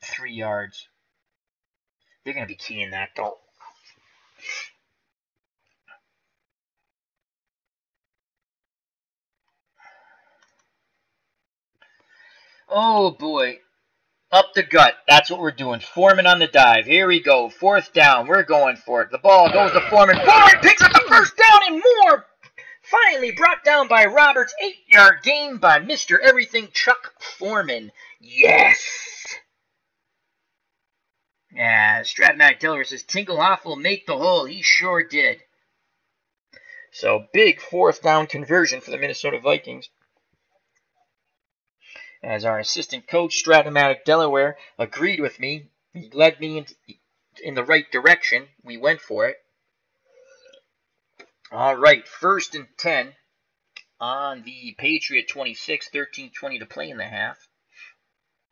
3 yards. They're going to be keying that, though. Oh, boy. Up the gut. That's what we're doing. Foreman on the dive. Here we go. 4th down. We're going for it. The ball goes to Foreman. Foreman picks up the 1st down and more. Finally brought down by Roberts. 8-yard gain by Mr. Everything, Chuck Foreman. Yes! Yeah, Stratmatic Delaware says, Tinglehoff will make the hole. He sure did. So, big 4th down conversion for the Minnesota Vikings. As our assistant coach, Stratmatic Delaware, agreed with me. He led me in the right direction. We went for it. All right, 1st and 10 on the Patriot 26, 13:20 to play in the half.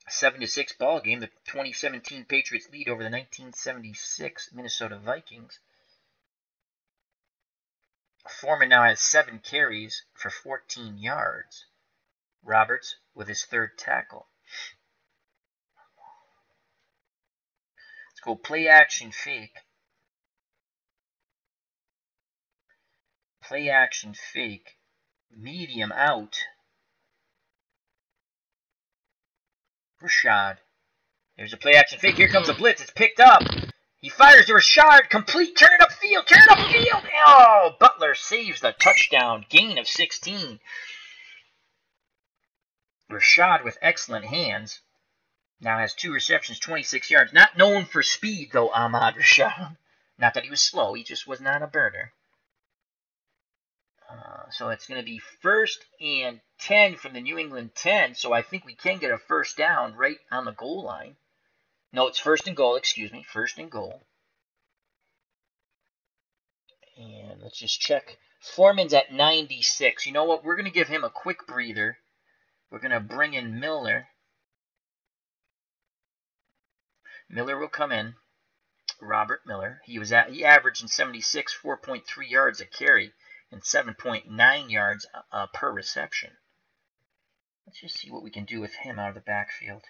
7-6 ball game. The 2017 Patriots lead over the 1976 Minnesota Vikings. Foreman now has 7 carries for 14 yards. Roberts with his 3rd tackle. Let's go play action fake. Play action fake. Medium out. Rashad. There's a play action fake. Here comes a blitz. It's picked up. He fires to Rashad. Complete. Turn it upfield. Turn it upfield. Oh, Butler saves the touchdown. Gain of 16. Rashad with excellent hands. Now has 2 receptions, 26 yards. Not known for speed, though, Ahmad Rashad. Not that he was slow. He just was not a burner. So it's going to be 1st and 10 from the New England 10. So I think we can get a first down right on the goal line. No, it's 1st and goal. Excuse me. 1st and goal. And let's just check. Foreman's at 96. You know what? We're going to give him a quick breather. We're going to bring in Miller. Miller will come in. Robert Miller. He averaged in 76, 4.3 yards a carry and 7.9 yards per reception. Let's just see what we can do with him out of the backfield.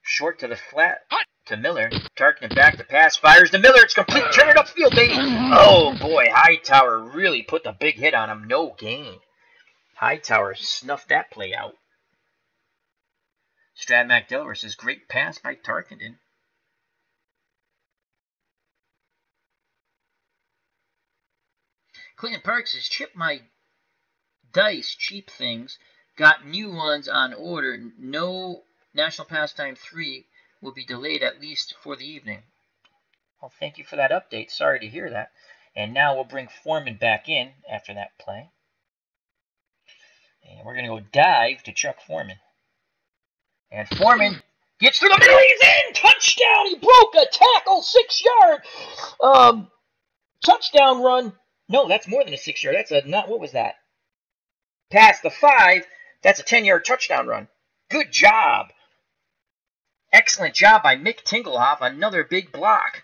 Short to the flat to Miller. Tarkenton back to pass. Fires to Miller. It's complete. Turn it upfield, baby. Oh, boy. Hightower really put the big hit on him. No gain. Hightower snuffed that play out. Strad McDelver says, great pass by Tarkenton. Clinton Park says, chip my dice, cheap things. Got new ones on order. No National Pastime 3 will be delayed at least for the evening. Well, thank you for that update. Sorry to hear that. And now we'll bring Foreman back in after that play. And we're going to go dive to Chuck Foreman. And Foreman gets through the middle. He's in. Touchdown. He broke a tackle. 6-yard. Touchdown run. No, that's more than a 6-yard. That's a not. What was that? Past the 5. That's a 10-yard touchdown run. Good job. Excellent job by Mick Tinglehoff. Another big block.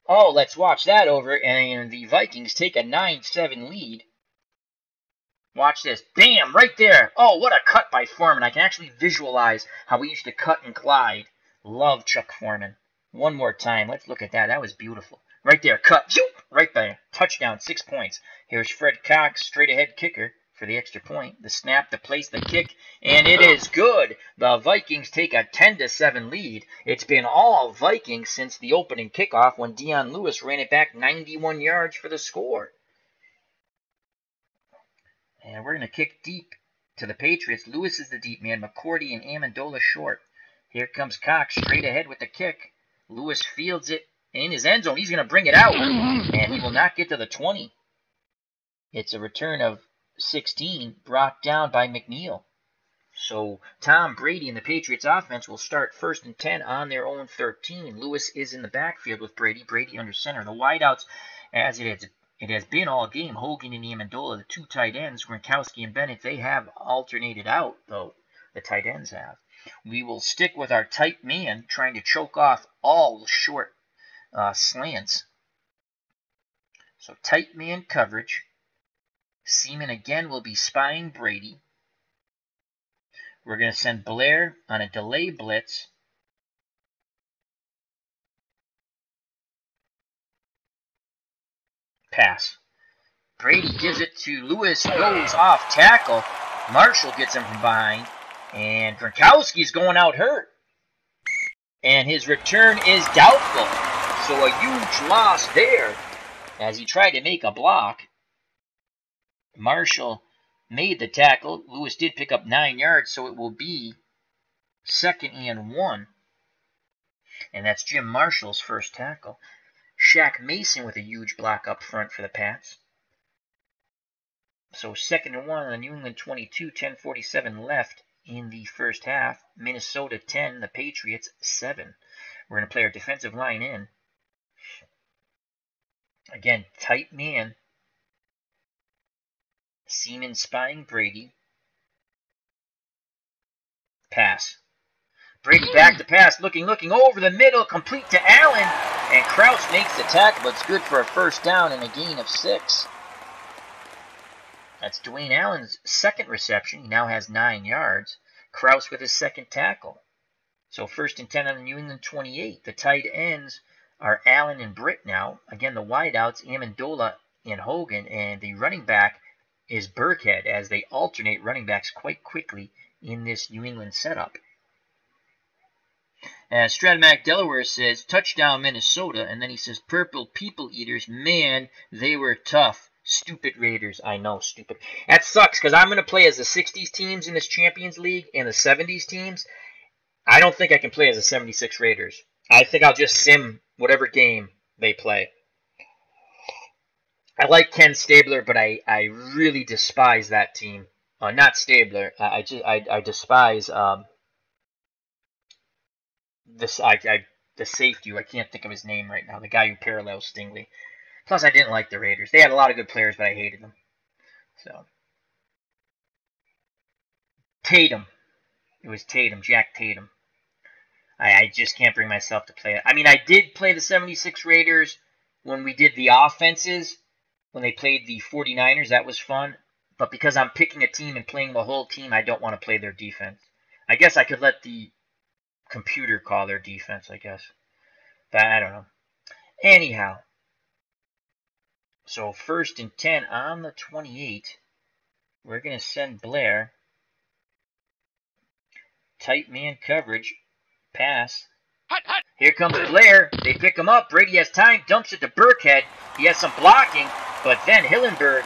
Oh, let's watch that over. And the Vikings take a 9-7 lead. Watch this. Bam! Right there. Oh, what a cut by Foreman. I can actually visualize how we used to cut and glide. Love Chuck Foreman. One more time. Let's look at that. That was beautiful. Right there. Cut. Right there. Touchdown. 6 points. Here's Fred Cox, straight ahead kicker for the extra point. The snap to place the kick. And it is good. The Vikings take a 10-7 lead. It's been all Vikings since the opening kickoff when Dion Lewis ran it back 91 yards for the score. And we're going to kick deep to the Patriots. Lewis is the deep man. McCourty and Amendola short. Here comes Cox straight ahead with the kick. Lewis fields it in his end zone. He's going to bring it out. And he will not get to the 20. It's a return of 16 brought down by McNeil. So Tom Brady and the Patriots offense will start 1st and 10 on their own 13. Lewis is in the backfield with Brady. Brady under center. The wideouts, as it has been all game, Hogan and Amendola, the 2 tight ends, Gronkowski and Bennett, they have alternated out, though. The tight ends have. We will stick with our tight man, trying to choke off all short slants. So tight man coverage. Seaman again will be spying Brady. We're going to send Blair on a delay blitz. Pass. Brady gives it to Lewis, goes off tackle. Marshall gets him from behind. And Gronkowski's going out hurt. And his return is doubtful. So a huge loss there as he tried to make a block. Marshall made the tackle. Lewis did pick up 9 yards, so it will be 2nd and 1. And that's Jim Marshall's first tackle. Shaq Mason with a huge block up front for the Pats. So 2nd and 1 on the New England 22, 10:47 left in the first half. Minnesota 10, the Patriots 7. We're going to play our defensive line in. Again, tight man. Seaman spying Brady. Pass. Brady back to pass, looking over the middle, complete to Allen. And Krause makes the tackle, but it's good for a first down and a gain of 6. That's Dwayne Allen's second reception. He now has 9 yards. Krause with his second tackle. So 1st and 10 on the New England 28. The tight ends are Allen and Britt now. Again, the wideouts, Amendola and Hogan. And the running back is Burkhead, as they alternate running backs quite quickly in this New England setup. Stratomac Delaware says, touchdown Minnesota, and then he says, purple people eaters, man, they were tough. Stupid Raiders. I know, stupid. That sucks, because I'm going to play as the 60s teams in this Champions League and the 70s teams. I don't think I can play as the 76 Raiders. I think I'll just sim whatever game they play. I like Ken Stabler, but I really despise that team. Not Stabler. I despise the safety. I can't think of his name right now. The guy who parallels Stingley. Plus, I didn't like the Raiders. They had a lot of good players, but I hated them. So Tatum. It was Tatum, Jack Tatum. I just can't bring myself to play it. I mean, I did play the 76 Raiders when we did the offenses, when they played the 49ers. That was fun. But because I'm picking a team and playing the whole team, I don't want to play their defense. I guess I could let the computer call their defense, I guess. But I don't know. Anyhow. So 1st and 10 on the 28. We're going to send Blair. Tight man coverage. Pass. Here comes Blair. They pick him up. Brady has time. Dumps it to Burkhead. He has some blocking. But then Hillenberg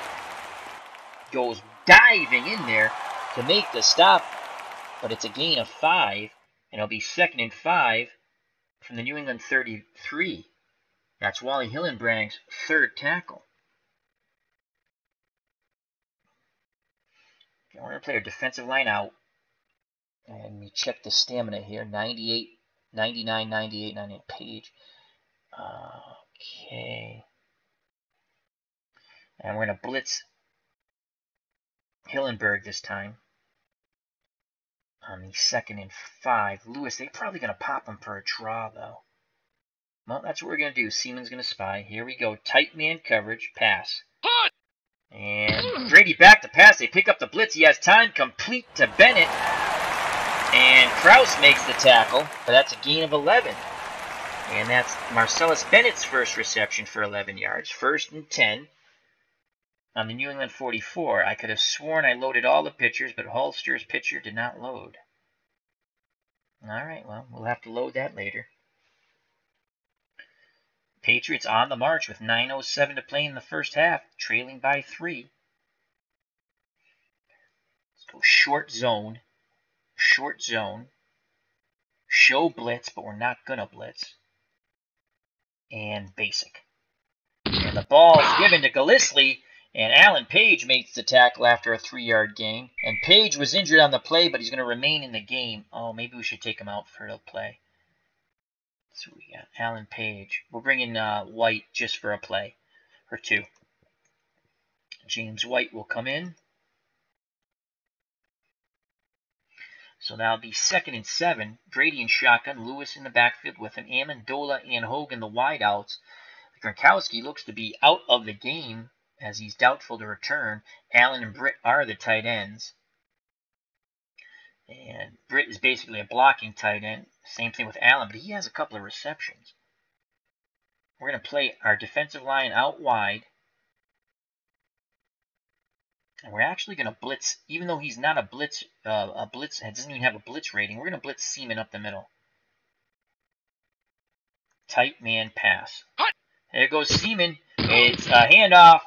goes diving in there to make the stop. But it's a gain of 5. And it'll be 2nd and 5 from the New England 33. That's Wally Hillenbrand's 3rd tackle. Okay, we're going to play our defensive line out. And let me check the stamina here. 98, 99, 98, 98 Page. Okay. And we're going to blitz Hillenberg this time. On the 2nd and 5. Lewis, they're probably going to pop him for a draw, though. Well, that's what we're going to do. Seaman's going to spy. Here we go. Tight man coverage. Pass. And Brady back to pass. They pick up the blitz. He has time. Complete to Bennett. And Krause makes the tackle. But that's a gain of 11. And that's Marcellus Bennett's first reception for 11 yards. 1st and 10 on the New England 44. I could have sworn I loaded all the pitchers, but Holster's pitcher did not load. Alright, well, we'll have to load that later. Patriots on the march with 9:07 to play in the first half, trailing by 3. Let's go short zone. Short zone. Show blitz, but we're not going to blitz. And basic. And the ball's given to Gillislee. And Alan Page makes the tackle after a 3-yard gain. And Page was injured on the play, but he's going to remain in the game. Oh, maybe we should take him out for the play. So we got Alan Page. We'll bring in White just for a play or 2. James White will come in. So that'll be 2nd and 7. Brady in shotgun. Lewis in the backfield with him. Amendola and Hogan the wideouts. Gronkowski looks to be out of the game, as he's doubtful to return. Allen and Britt are the tight ends. And Britt is basically a blocking tight end. Same thing with Allen, but he has a couple of receptions. We're going to play our defensive line out wide. And we're actually going to blitz, even though he's not a blitz, it doesn't even have a blitz rating. We're going to blitz Seaman up the middle. Tight man pass. There goes Seaman. It's a handoff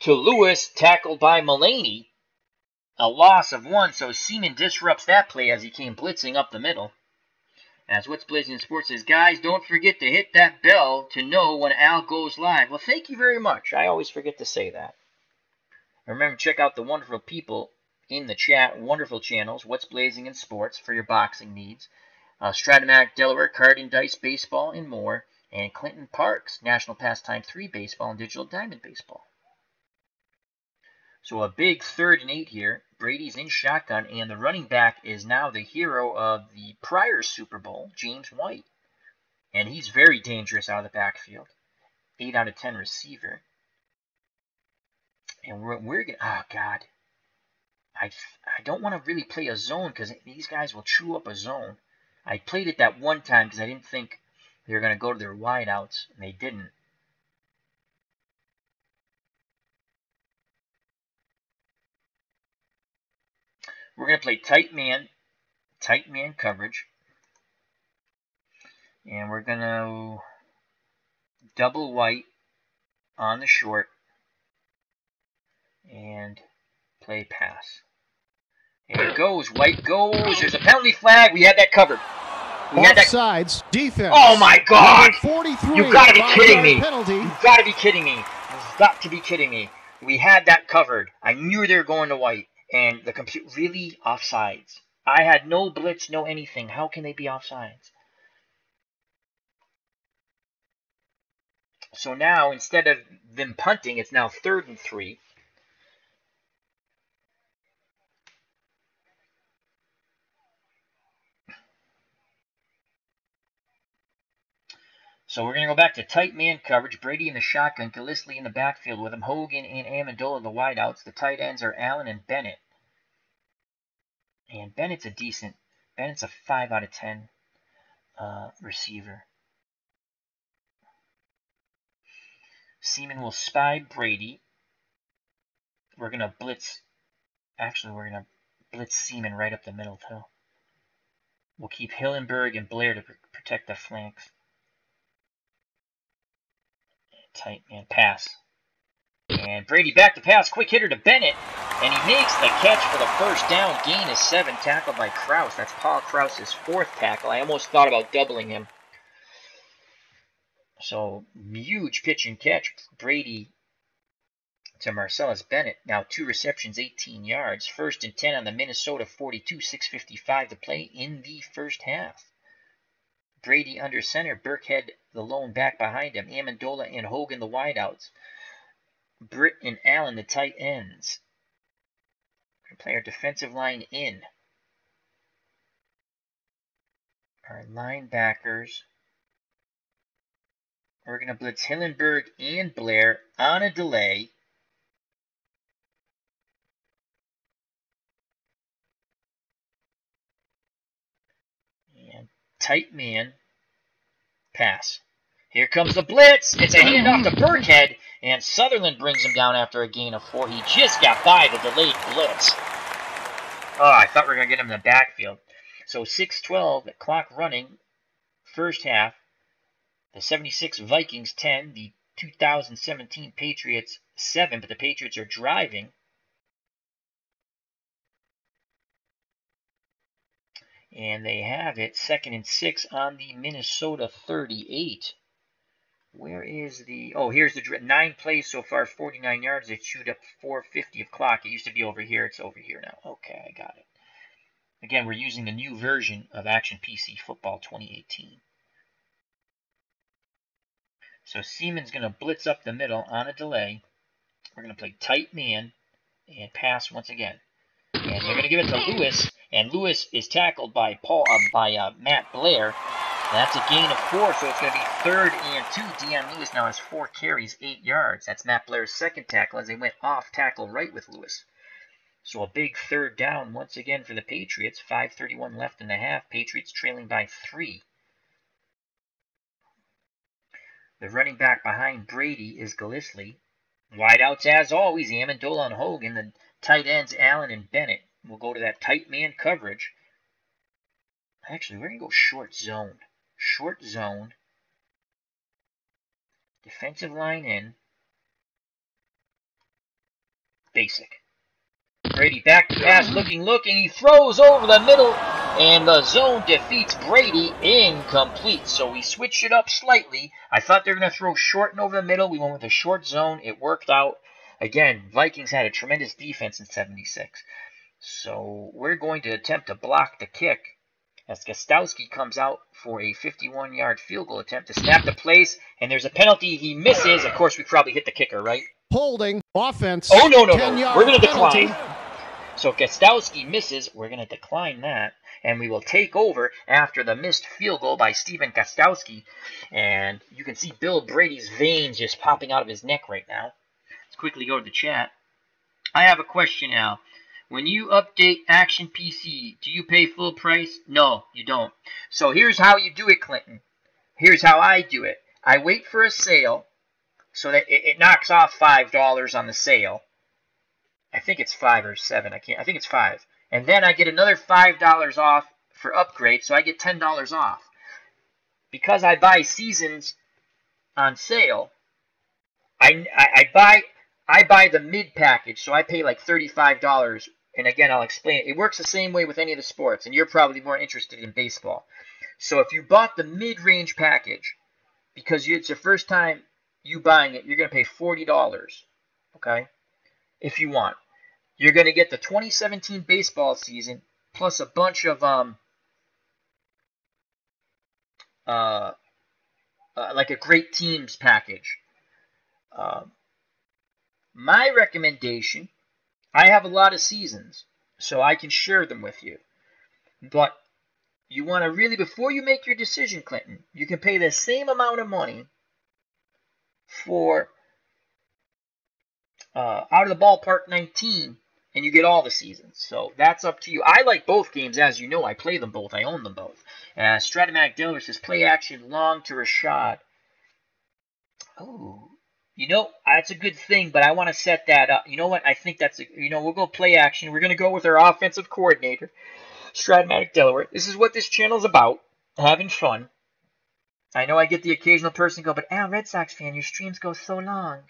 to Lewis, tackled by Mullaney. A loss of 1, so Seaman disrupts that play as he came blitzing up the middle. As What's Blazing in Sports says, guys, don't forget to hit that bell to know when Al goes live. Well, thank you very much. I always forget to say that. Remember, check out the wonderful people in the chat, wonderful channels, What's Blazing in Sports for your boxing needs. Stratomac Delaware, Card and Dice Baseball, and more. And Clinton Parks, National Pastime 3 Baseball and Digital Diamond Baseball. So a big 3rd and 8 here. Brady's in shotgun, and the running back is now the hero of the prior Super Bowl, James White. And he's very dangerous out of the backfield. 8 out of 10 receiver. And we're going to... Oh, God. I don't want to really play a zone because these guys will chew up a zone. I played it that one time because I didn't think they were going to go to their wideouts, and they didn't. We're going to play tight man coverage. And we're going to double white on the short and play pass. There it goes. White goes. There's a penalty flag. We had that covered. Offsides, defense. Oh my God! 43, You gotta be kidding me! Penalty. You gotta be kidding me! You've got to be kidding me! We had that covered. I knew they were going to white, and the computer really offsides. I had no blitz, no anything. How can they be offsides? So now instead of them punting, it's now 3rd and 3. So we're going to go back to tight man coverage. Brady in the shotgun, Gillislee in the backfield with him. Hogan and Amendola the wideouts. The tight ends are Allen and Bennett. And Bennett's a 5 out of 10 receiver. Seaman will spy Brady. We're going to blitz. Actually, we're going to blitz Seaman right up the middle, too. We'll keep Hillenberg and Blair to protect the flanks. Tight man pass. And Brady back to pass. Quick hitter to Bennett. And he makes the catch for the first down. Gain is 7. Tackled by Krause. That's Paul Krause's 4th tackle. I almost thought about doubling him. So, huge pitch and catch. Brady to Marcellus Bennett. Now 2 receptions, 18 yards. 1st and 10 on the Minnesota 42. 6:55 to play in the first half. Brady under center. Burkhead the lone back behind him. Amendola and Hogan the wideouts. Britt and Allen the tight ends. We're going to play our defensive line in. Our linebackers. We're going to blitz Hillenberg and Blair on a delay. And tight man pass. Here comes the blitz. It's a handoff to Burkhead, and Sutherland brings him down after a gain of 4. He just got by the delayed blitz. Oh, I thought we were going to get him in the backfield. So 6:12, the clock running, first half. The 76 Vikings 10, the 2017 Patriots 7, but the Patriots are driving. And they have it 2nd and 6 on the Minnesota 38. Where is the... Oh, here's the 9 plays so far, 49 yards. They chewed up 4:50 of clock. It used to be over here. It's over here now. Okay, I got it. Again, we're using the new version of Action PC Football 2018. So Seaman's going to blitz up the middle on a delay. We're going to play tight man and pass once again. And they're going to give it to Lewis. And Lewis is tackled by Matt Blair. That's a gain of 4, so it's going to be 3rd and 2. Deion Lewis now has 4 carries, 8 yards. That's Matt Blair's 2nd tackle as they went off tackle right with Lewis. So a big 3rd down once again for the Patriots. 5:31 left in the half. Patriots trailing by 3. The running back behind Brady is Gillislee. Wideouts as always, Amendola and Hogan. The tight ends, Allen and Bennett. We'll go to that tight man coverage. Actually, we're going to go short zone. Short zone. Defensive line in. Basic. Brady back to pass, looking. He throws over the middle, and the zone defeats Brady. Incomplete. So we switched it up slightly. I thought they were going to throw short and over the middle. We went with a short zone. It worked out. Again, Vikings had a tremendous defense in 76. So we're going to attempt to block the kick as Gostowski comes out for a 51-yard field goal attempt to snap the place, and there's a penalty. He misses. Of course, we probably hit the kicker, right? Holding, offense. Oh, no. We're going to penalty. decline. So Gostowski misses. We're going to decline that, and we will take over after the missed field goal by Stephen Gostowski. And you can see Bill Brady's veins just popping out of his neck right now. Let's quickly go to the chat. I have a question now. When you update Action PC, do you pay full price? No, you don't. So here's how you do it, Clinton. Here's how I do it. I wait for a sale so that it knocks off $5 on the sale. I think it's 5 or 7. I think it's 5. And then I get another $5 off for upgrade, so I get $10 off. Because I buy seasons on sale, I buy the mid package, so I pay like $35. And again, I'll explain it. It works the same way with any of the sports, and you're probably more interested in baseball. So if you bought the mid-range package, because it's your first time you buying it, you're going to pay $40, okay, if you want. You're going to get the 2017 baseball season plus a bunch of like a great teams package. My recommendation, I have a lot of seasons, so I can share them with you. But you want to really, before you make your decision, Clinton, you can pay the same amount of money for Out of the Ballpark 19, and you get all the seasons. So that's up to you. I like both games, as you know. I play them both. I own them both. Stratomatic Delaware says, play action long to Rashad. Oh, you know, that's a good thing, but I want to set that up. You know what? I think that's, we'll go play action. We're going to go with our offensive coordinator, Stratomatic Delaware. This is what this channel's about, having fun. I know I get the occasional person go, but Al, Red Sox fan, your streams go so long.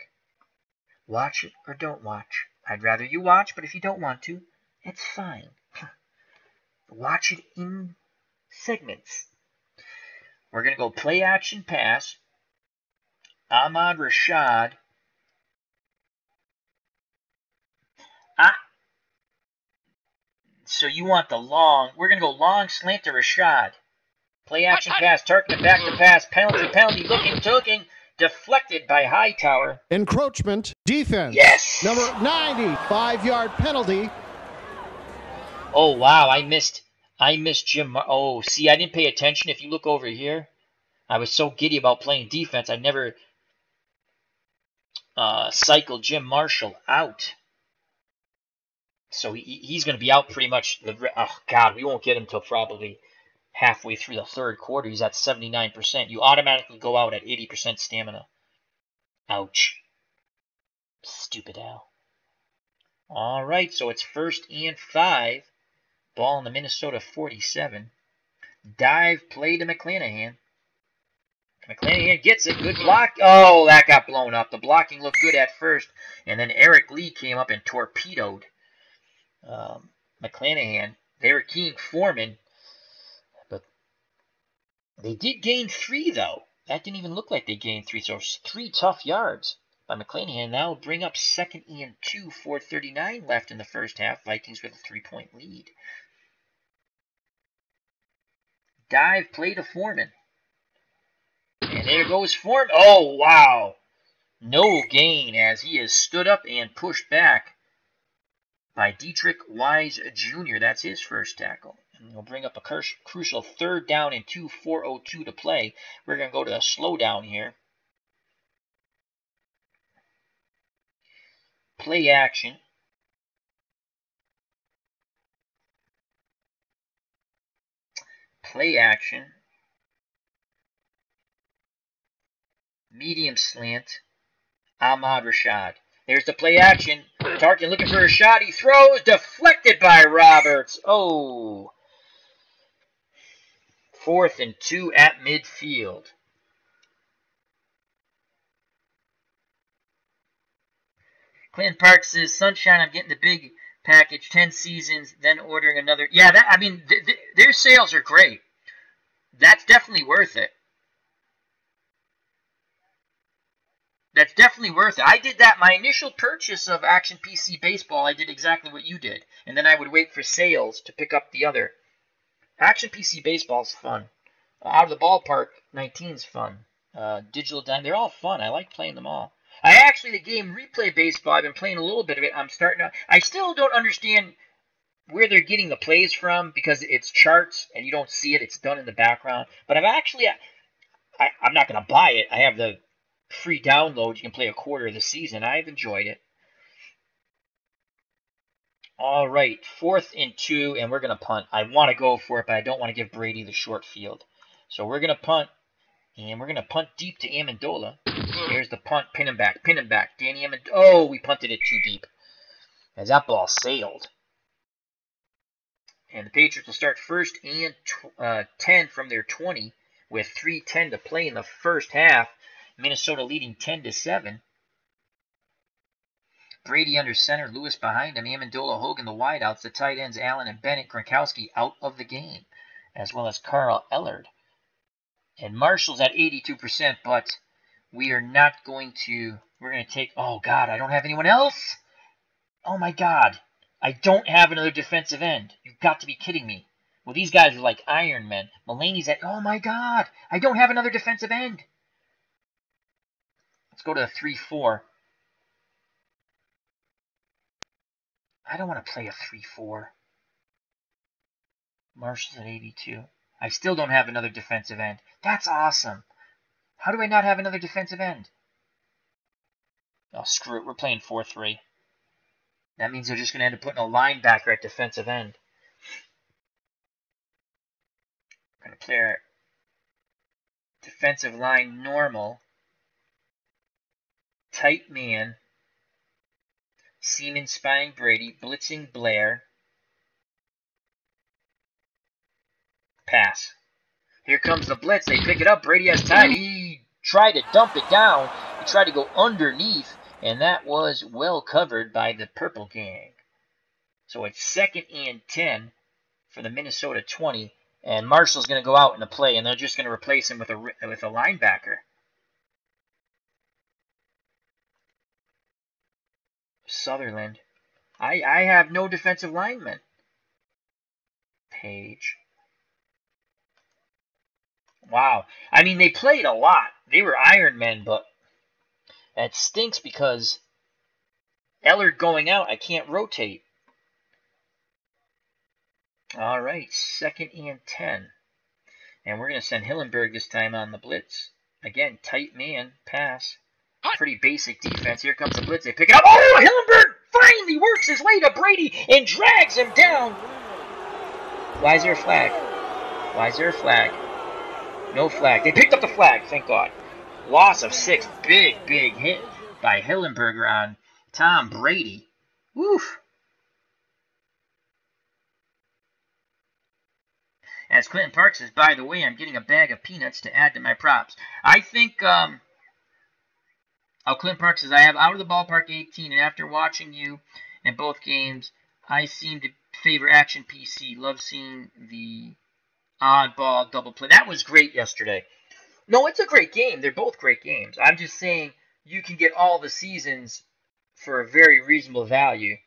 Watch it or don't watch. I'd rather you watch, but if you don't want to, it's fine. Watch it in segments. We're going to go play action pass. Ahmad Rashad. So you want the long. We're going to go long slant to Rashad. Play action pass. Tarkenton back to pass. Penalty. Looking. Deflected by Hightower. Encroachment. Defense. Yes. Number 90. 5-yard penalty. Oh, wow. I missed Jim. Oh, see, I didn't pay attention. If you look over here, I was so giddy about playing defense. I never cycled Jim Marshall out. So he's going to be out pretty much. Oh, God, we won't get him until probably halfway through the third quarter. He's at 79%. You automatically go out at 80% stamina. Ouch. Stupid Al. All right, so it's 1st and 5. Ball in the Minnesota 47. Dive play to McClanahan. McClanahan gets it. Good block. Oh, that got blown up. The blocking looked good at first, and then Eric Lee came up and torpedoed McClanahan. They were keying Foreman, but they did gain 3, though. That didn't even look like they gained 3, so 3 tough yards by McClanahan. Now will bring up 2nd and 2, 4:39 left in the first half. Vikings with a 3-point lead. Dive play to Foreman. And there goes Foreman. Oh, wow. No gain as he is stood up and pushed back by Dietrich Wise Jr. That's his first tackle. And he'll bring up a crucial 3rd down and 2, 4:02 to play. We're going to go to a slowdown here. Play action. Play action. Medium slant. Ahmad Rashad. There's the play action. Tarkenton looking for a shot. He throws. Deflected by Roberts. Oh. 4th and 2 at midfield. Clinton Park says, Sunshine, I'm getting the big package, 10 seasons, then ordering another. Yeah, their sales are great. That's definitely worth it. That's definitely worth it. I did that. My initial purchase of Action PC Baseball, I did exactly what you did. And then I would wait for sales to pick up the other. Action PC Baseball is fun. Out of the Ballpark 19 is fun. Digital Dime, they're all fun. I like playing them all. The game Replay Baseball, I've been playing a little bit of it. I still don't understand where they're getting the plays from because it's charts and you don't see it. It's done in the background. But I'm not going to buy it. I have the free download. You can play a quarter of the season. I've enjoyed it. All right, 4th and 2, and we're going to punt. I want to go for it, but I don't want to give Brady the short field. So we're going to punt, and we're going to punt deep to Amendola. Here's the punt, pin him back. Danny Amendola. Oh, we punted it too deep, as that ball sailed. And the Patriots will start 1st and 10 from their 20 with 3:10 to play in the first half. Minnesota leading 10-7. Brady under center, Lewis behind him, Amendola, Hogan, the wideouts, the tight ends, Allen and Bennett, Gronkowski out of the game, as well as Carl Ellard. And Marshall's at 82%, but we are not going to, we're going to take, oh God, I don't have anyone else? Oh my God, I don't have another defensive end. You've got to be kidding me. Well, these guys are like Iron Men. Mulaney's at, oh my God, I don't have another defensive end. Let's go to the 3-4. I don't want to play a 3-4. Marshall's at 82. I still don't have another defensive end. That's awesome. How do I not have another defensive end? Oh, screw it. We're playing 4-3. That means they're just going to end up putting a linebacker at defensive end. We're going to play our defensive line normal. Tight man. Seaman spying Brady. Blitzing Blair. Pass. Here comes the blitz. They pick it up. Brady has time. He tried to dump it down. He tried to go underneath, and that was well covered by the Purple Gang. So it's 2nd and 10 for the Minnesota 20, and Marshall's going to go out in the play, and they're just going to replace him with a linebacker. Sutherland. I have no defensive lineman. Page. Wow. I mean, they played a lot. They were Iron Men, but that stinks because Ellard going out, I can't rotate. All right, 2nd and 10. And we're going to send Hillenberg this time on the blitz. Again, tight man, pass. Pretty basic defense. Here comes the blitz. They pick it up. Oh, Hillenberg finally works his way to Brady and drags him down. Why is there a flag? Why is there a flag? No flag. They picked up the flag, thank God. Loss of 6. Big hit by Hillenberger on Tom Brady. Woof. As Clinton Park says, by the way, I'm getting a bag of peanuts to add to my props. I think, Clinton Park says, I have out of the ballpark 18, and after watching you in both games, I seem to favor Action PC. Love seeing the oddball double play. That was great yesterday. No, it's a great game. They're both great games. I'm just saying you can get all the seasons for a very reasonable value.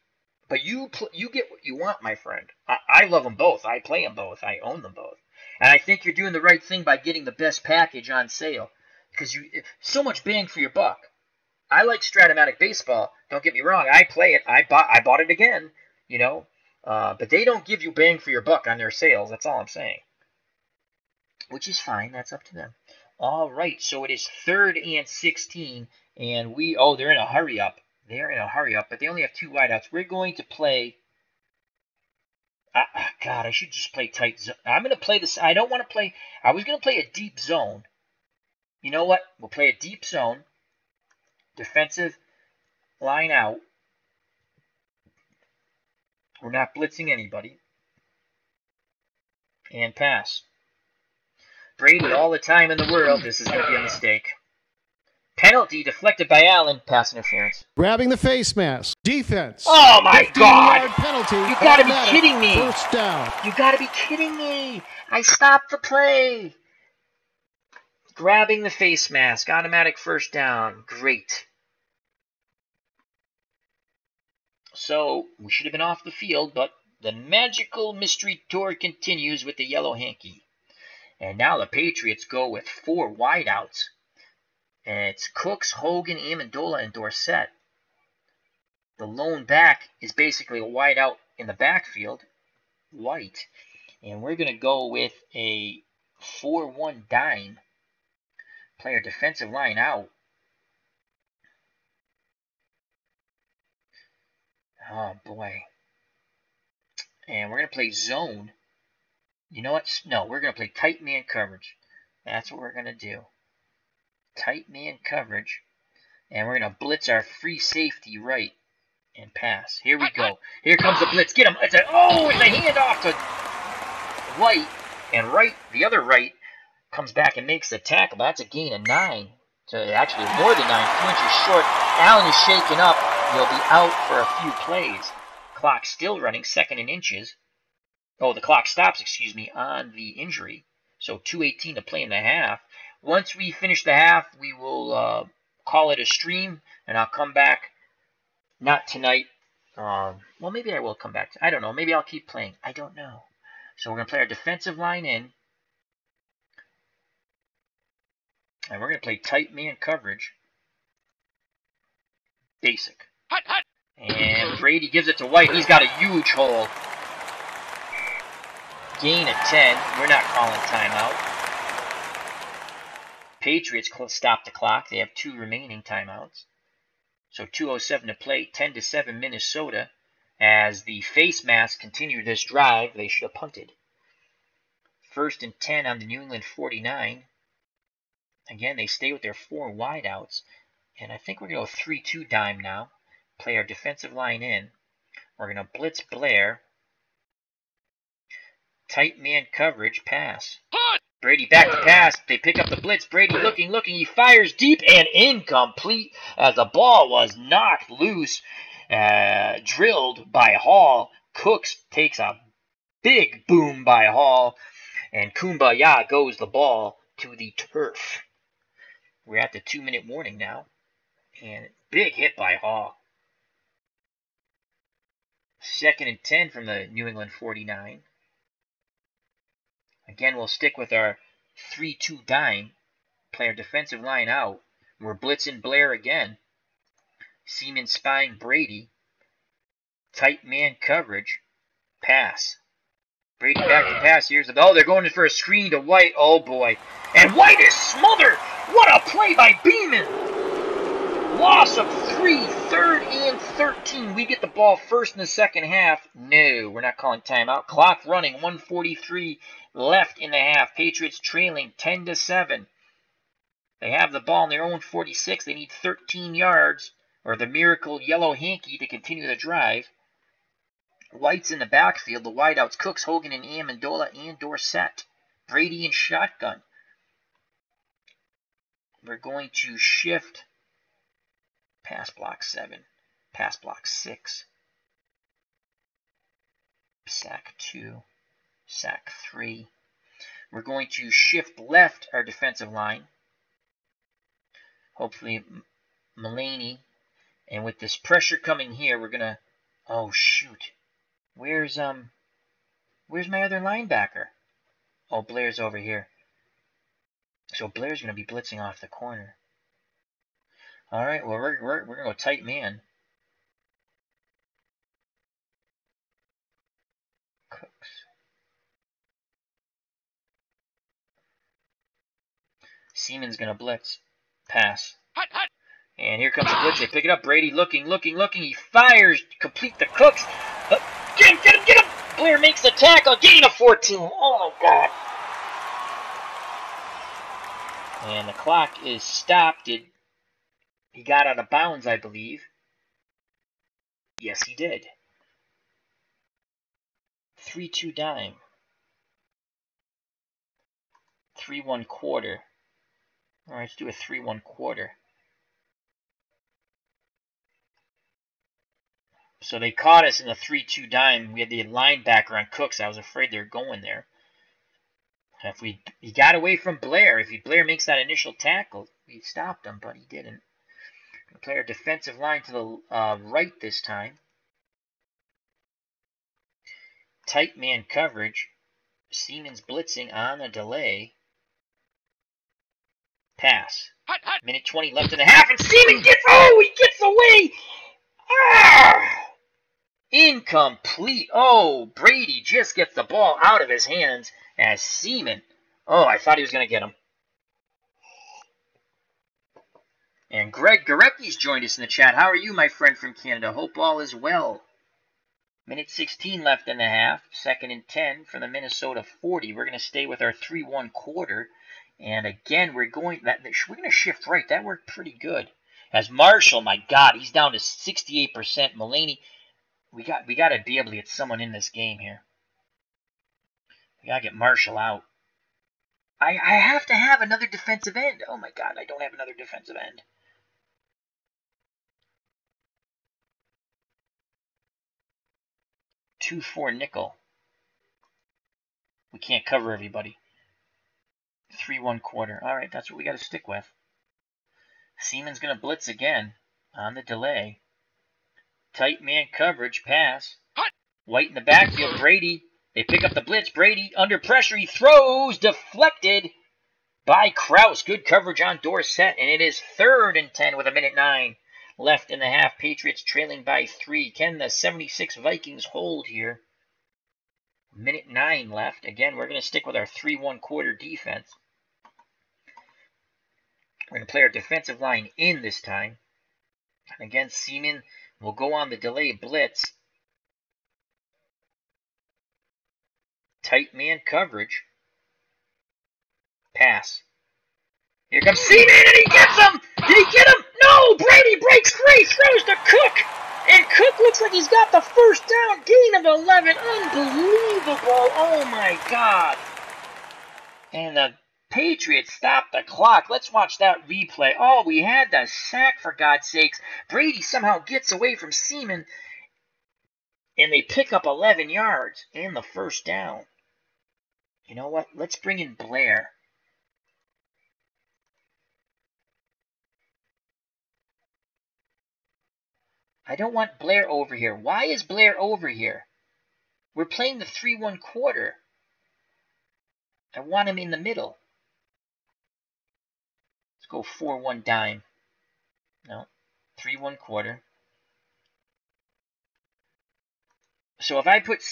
But you get what you want, my friend. I love them both. I play them both. I own them both. And I think you're doing the right thing by getting the best package on sale. Because so much bang for your buck. I like Stratomatic Baseball. Don't get me wrong. I play it. I bought it again. You know. But they don't give you bang for your buck on their sales. That's all I'm saying. Which is fine. That's up to them. All right. So it is 3rd and 16. And they're in a hurry up. They're in a hurry up, but they only have 2 wideouts. We're going to play. God, I should just play tight zone. I'm going to play this. I don't want to play. I was going to play a deep zone. You know what? We'll play a deep zone. Defensive line out. We're not blitzing anybody. And pass. Brady, all the time in the world. This is going to be a mistake. Penalty deflected by Allen. Pass interference. Grabbing the face mask. Defense. Oh my God! Penalty. You gotta be kidding me! First down. You gotta be kidding me! I stopped the play. Grabbing the face mask. Automatic first down. Great. So we should have been off the field, but the magical mystery tour continues with the yellow hanky. And now the Patriots go with 4 wideouts. And it's Cooks, Hogan, Amendola, and Dorsett. The lone back is basically a wide out in the backfield, White. And we're going to go with a 4-1 dime. Play our defensive line out. Oh, boy. And we're going to play zone. You know what? No, we're going to play tight man coverage. That's what we're going to do. Tight man coverage. And we're going to blitz our free safety right and pass. Here we go. Here comes the blitz. Get him. It's a handoff to White. And the other right, comes back and makes the tackle. That's a gain of 9. So actually more than 9. 2 inches short. Allen is shaken up. He'll be out for a few plays. Clock still running, 2nd and inches. Oh, the clock stops, on the injury. So 2:18 to play in the half. Once we finish the half, we will call it a stream, and I'll come back. Not tonight. Well, maybe I will come back. I don't know. Maybe I'll keep playing. I don't know. So we're going to play our defensive line in. And we're going to play tight man coverage. Basic. And Brady gives it to White. He's got a huge hole. Gain of 10. We're not calling timeout. Patriots stop the clock. They have 2 remaining timeouts. So 2:07 to play. 10-7 Minnesota. As the face masks continue this drive, they should have punted. 1st and 10 on the New England 49. Again, they stay with their 4 wideouts. And I think we're going to go 3-2 dime now. Play our defensive line in. We're going to blitz Blair. Tight man coverage, pass. Brady back to pass. They pick up the blitz. Brady looking. He fires deep and incomplete as the ball was knocked loose. Drilled by Hall. Cooks takes a big boom by Hall. And Kumbaya goes the ball to the turf. We're at the 2-minute warning now. And big hit by Hall. 2nd and 10 from the New England 49. Again, we'll stick with our 3-2 dime. Play our defensive line out. We're blitzing Blair again. Seaman spying Brady. Tight man coverage. Pass. Brady back to pass. Here's the ball. They're going in for a screen to White. Oh, boy. And White is smothered. What a play by Beeman. Loss of 3, 3rd and 13. We get the ball first in the second half. No, we're not calling timeout. Clock running, 1:43 left in the half. Patriots trailing 10-7. They have the ball in their own 46. They need 13 yards, or the miracle yellow hanky, to continue the drive. White's in the backfield. The wideouts, Cooks, Hogan, and Amendola, and Dorsett. Brady in shotgun. We're going to shift. Pass block 7. Pass block 6. Sack 2. Sack 3. We're going to shift left our defensive line. Hopefully Mulaney. And with this pressure coming here, we're going to... Oh, shoot. Where's my other linebacker? Oh, Blair's over here. So Blair's going to be blitzing off the corner. All right, well, we're going to go tight man. Cooks. Seaman's going to blitz. Pass. And here comes the blitz. They pick it up. Brady looking. He fires. Complete the Cooks. Get him! Blair makes the tackle. Gain of 14. Oh, my God. And the clock is stopped. He got out of bounds, I believe. Yes, he did. 3-2 dime. 3-1 quarter. All right, let's do a 3-1 quarter. So they caught us in the 3-2 dime. We had the linebacker on Cooks. I was afraid they were going there. He got away from Blair. If Blair makes that initial tackle, we stopped him, but he didn't. We'll play our defensive line to the right this time. Tight man coverage. Seaman's blitzing on a delay. Pass. Minute 20 left in the half, and Seaman gets away! Ah! Incomplete. Oh, Brady just gets the ball out of his hands as Seaman. Oh, I thought he was going to get him. And Greg Gorecki's joined us in the chat. How are you, my friend from Canada? Hope all is well. Minute 16 left in the half. 2nd and 10 from the Minnesota 40. We're going to stay with our 3-1 quarter. And again, we're going to shift right. That worked pretty good. As Marshall, my God, he's down to 68%. Mulaney, we got to be able to get someone in this game here. We got to get Marshall out. I have to have another defensive end. Oh my God, I don't have another defensive end. Two, 4 nickel. We can't cover everybody. 3-1 quarter. All right, that's what we got to stick with. Seaman's going to blitz again on the delay. Tight man coverage, pass. White in the backfield, Brady. They pick up the blitz. Brady under pressure. He throws, deflected by Kraus. Good coverage on Dorsett, and it is 3rd and 10 with a minute 9 left in the half. Patriots trailing by 3. Can the 76 Vikings hold here? Minute 9 left. Again, we're going to stick with our 3-1 quarter defense. We're going to play our defensive line in this time. And again, Seaman will go on the delay blitz. Tight man coverage. Pass. Here comes Seaman, and he gets him! Did he get him? No! Brady breaks free, throws to Cook! And Cook looks like he's got the first down, gain of 11. Unbelievable! Oh my God! And the Patriots stopped the clock. Let's watch that replay. Oh, we had the sack, for God's sakes. Brady somehow gets away from Seaman, and they pick up 11 yards and the first down. You know what? Let's bring in Blair. I don't want Blair over here. Why is Blair over here? We're playing the 3-1 quarter. I want him in the middle. Let's go 4-1 dime. No, 3-1 quarter. So if I put,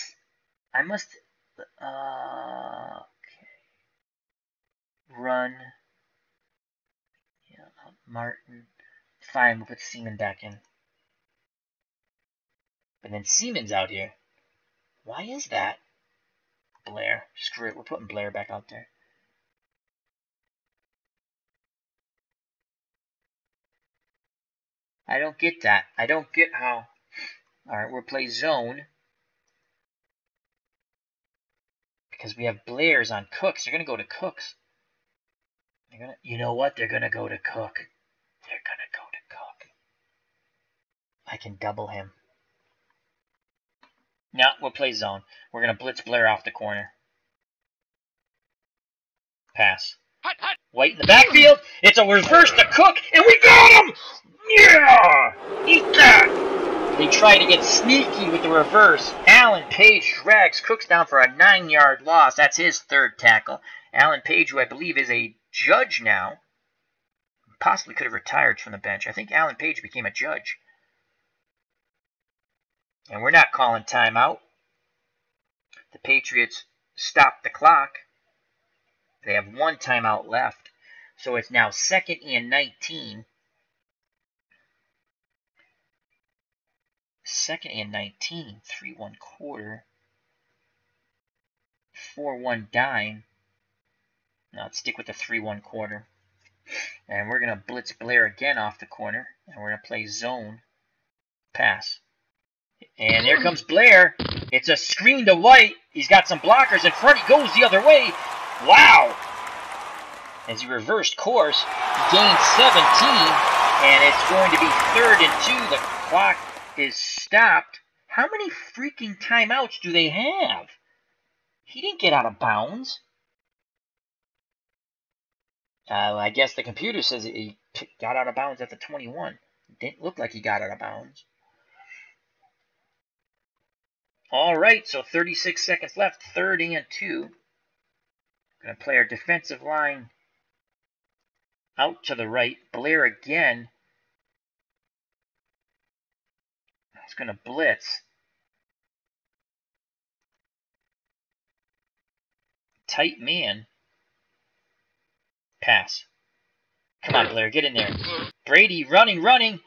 I must, okay. Run. Yeah, Martin. Fine, we'll put Seaman back in. But then Seaman's out here. Why is that? Blair. Screw it. We're putting Blair back out there. I don't get that. I don't get how. Alright, we'll play zone. Because we have Blairs on Cooks. They're going to go to Cooks. You know what? They're going to go to Cook. They're going to go to Cook. I can double him. No, we'll play zone. We're going to blitz Blair off the corner. Pass. White in the backfield. It's a reverse to Cook, and we got him! Yeah! Eat that! They try to get sneaky with the reverse. Alan Page drags Cooks down for a 9-yard loss. That's his 3rd tackle. Alan Page, who I believe is a judge now, possibly could have retired from the bench. I think Alan Page became a judge. And we're not calling timeout. The Patriots stopped the clock. They have 1 timeout left. So it's now 2nd and 19. 2nd and 19. 3-1 quarter. 4-1 dime. Now let's stick with the 3-1 quarter. And we're going to blitz Blair again off the corner. And we're going to play zone. Pass. And there comes Blair. It's a screen to White. He's got some blockers in front. He goes the other way. Wow. As he reversed course, he gained 17. And it's going to be 3rd and 2. The clock is stopped. How many freaking timeouts do they have? He didn't get out of bounds. I guess the computer says he got out of bounds at the 21. Didn't look like he got out of bounds. All right, so 36 seconds left, 3rd and 2. Going to play our defensive line out to the right. Blair again. He's going to blitz. Tight man. Pass. Come on, Blair, get in there. Brady running.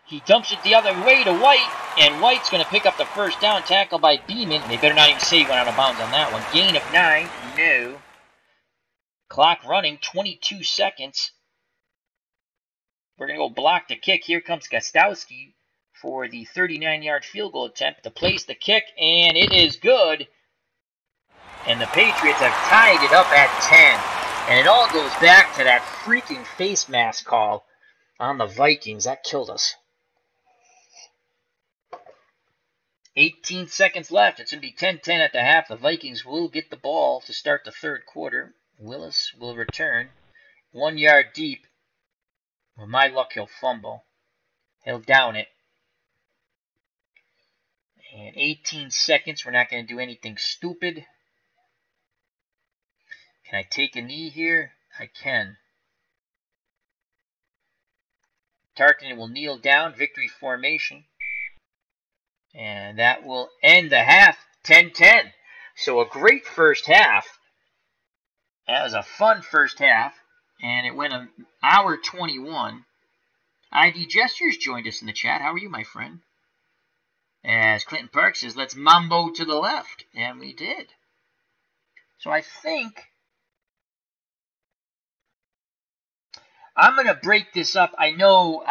He dumps it the other way to White, and White's going to pick up the first down, tackle by Beeman. They better not even say he went out of bounds on that one. Gain of 9, no. Clock running, 22 seconds. We're going to go block the kick. Here comes Gostowski for the 39-yard field goal attempt to place the kick, and it is good. And the Patriots have tied it up at 10. And it all goes back to that freaking face mask call on the Vikings. That killed us. 18 seconds left. It's going to be 10-10 at the half. The Vikings will get the ball to start the third quarter. Willis will return. 1 yard deep. With my luck, he'll fumble. He'll down it. And 18 seconds. We're not going to do anything stupid. Can I take a knee here? I can. Tarkenton will kneel down. Victory formation. And that will end the half. 10-10. So a great first half. That was a fun first half. And it went an hour 21. ID Gestures joined us in the chat. How are you, my friend? As Clinton Park says, let's mambo to the left. And we did. So I think I'm going to break this up. I know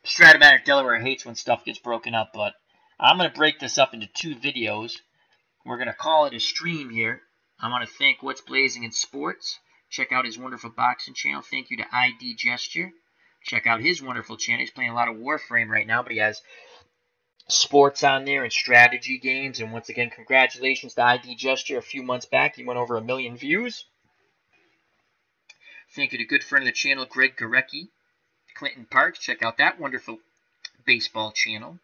Stratomatic Delaware hates when stuff gets broken up, but I'm going to break this up into 2 videos. We're going to call it a stream here. I want to thank What's Blazing in Sports. Check out his wonderful boxing channel. Thank you to ID Gesture. Check out his wonderful channel. He's playing a lot of Warframe right now, but he has sports on there and strategy games. And once again, congratulations to ID Gesture. A few months back, he went over 1 million views. Thank you to good friend of the channel, Greg Gorecki. Clinton Parks, check out that wonderful baseball channel.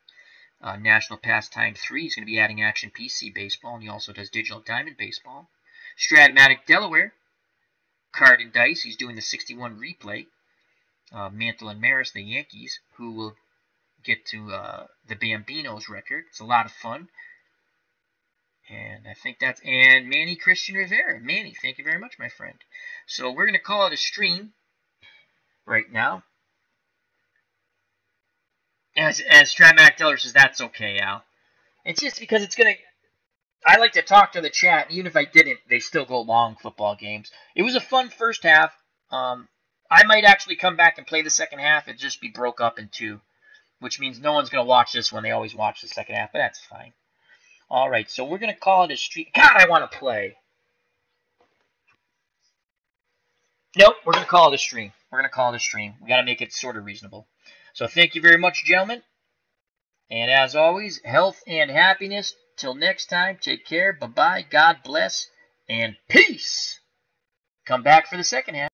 National Pastime 3, he's going to be adding Action PC Baseball, and he also does Digital Diamond Baseball. Stratomatic Delaware, Card and Dice, he's doing the 61 replay. Mantle and Maris, the Yankees, who will get to the Bambinos record. It's a lot of fun. And I think that's, and Manny Christian Rivera. Manny, thank you very much, my friend. So we're going to call it a stream right now. As Stratomatic Delaware says, that's okay, Al. It's just because it's going to, I like to talk to the chat. Even if I didn't, they still go long football games. It was a fun first half. I might actually come back and play the second half. It'd just be broke up in 2, which means no one's going to watch this when they always watch the second half, but that's fine. All right, so we're going to call it a stream. God, I want to play. Nope, we're going to call it a stream. We're going to call it a stream. We got to make it sort of reasonable. So thank you very much, gentlemen. And as always, health and happiness. Till next time, take care. Bye-bye. God bless. And peace. Come back for the second half.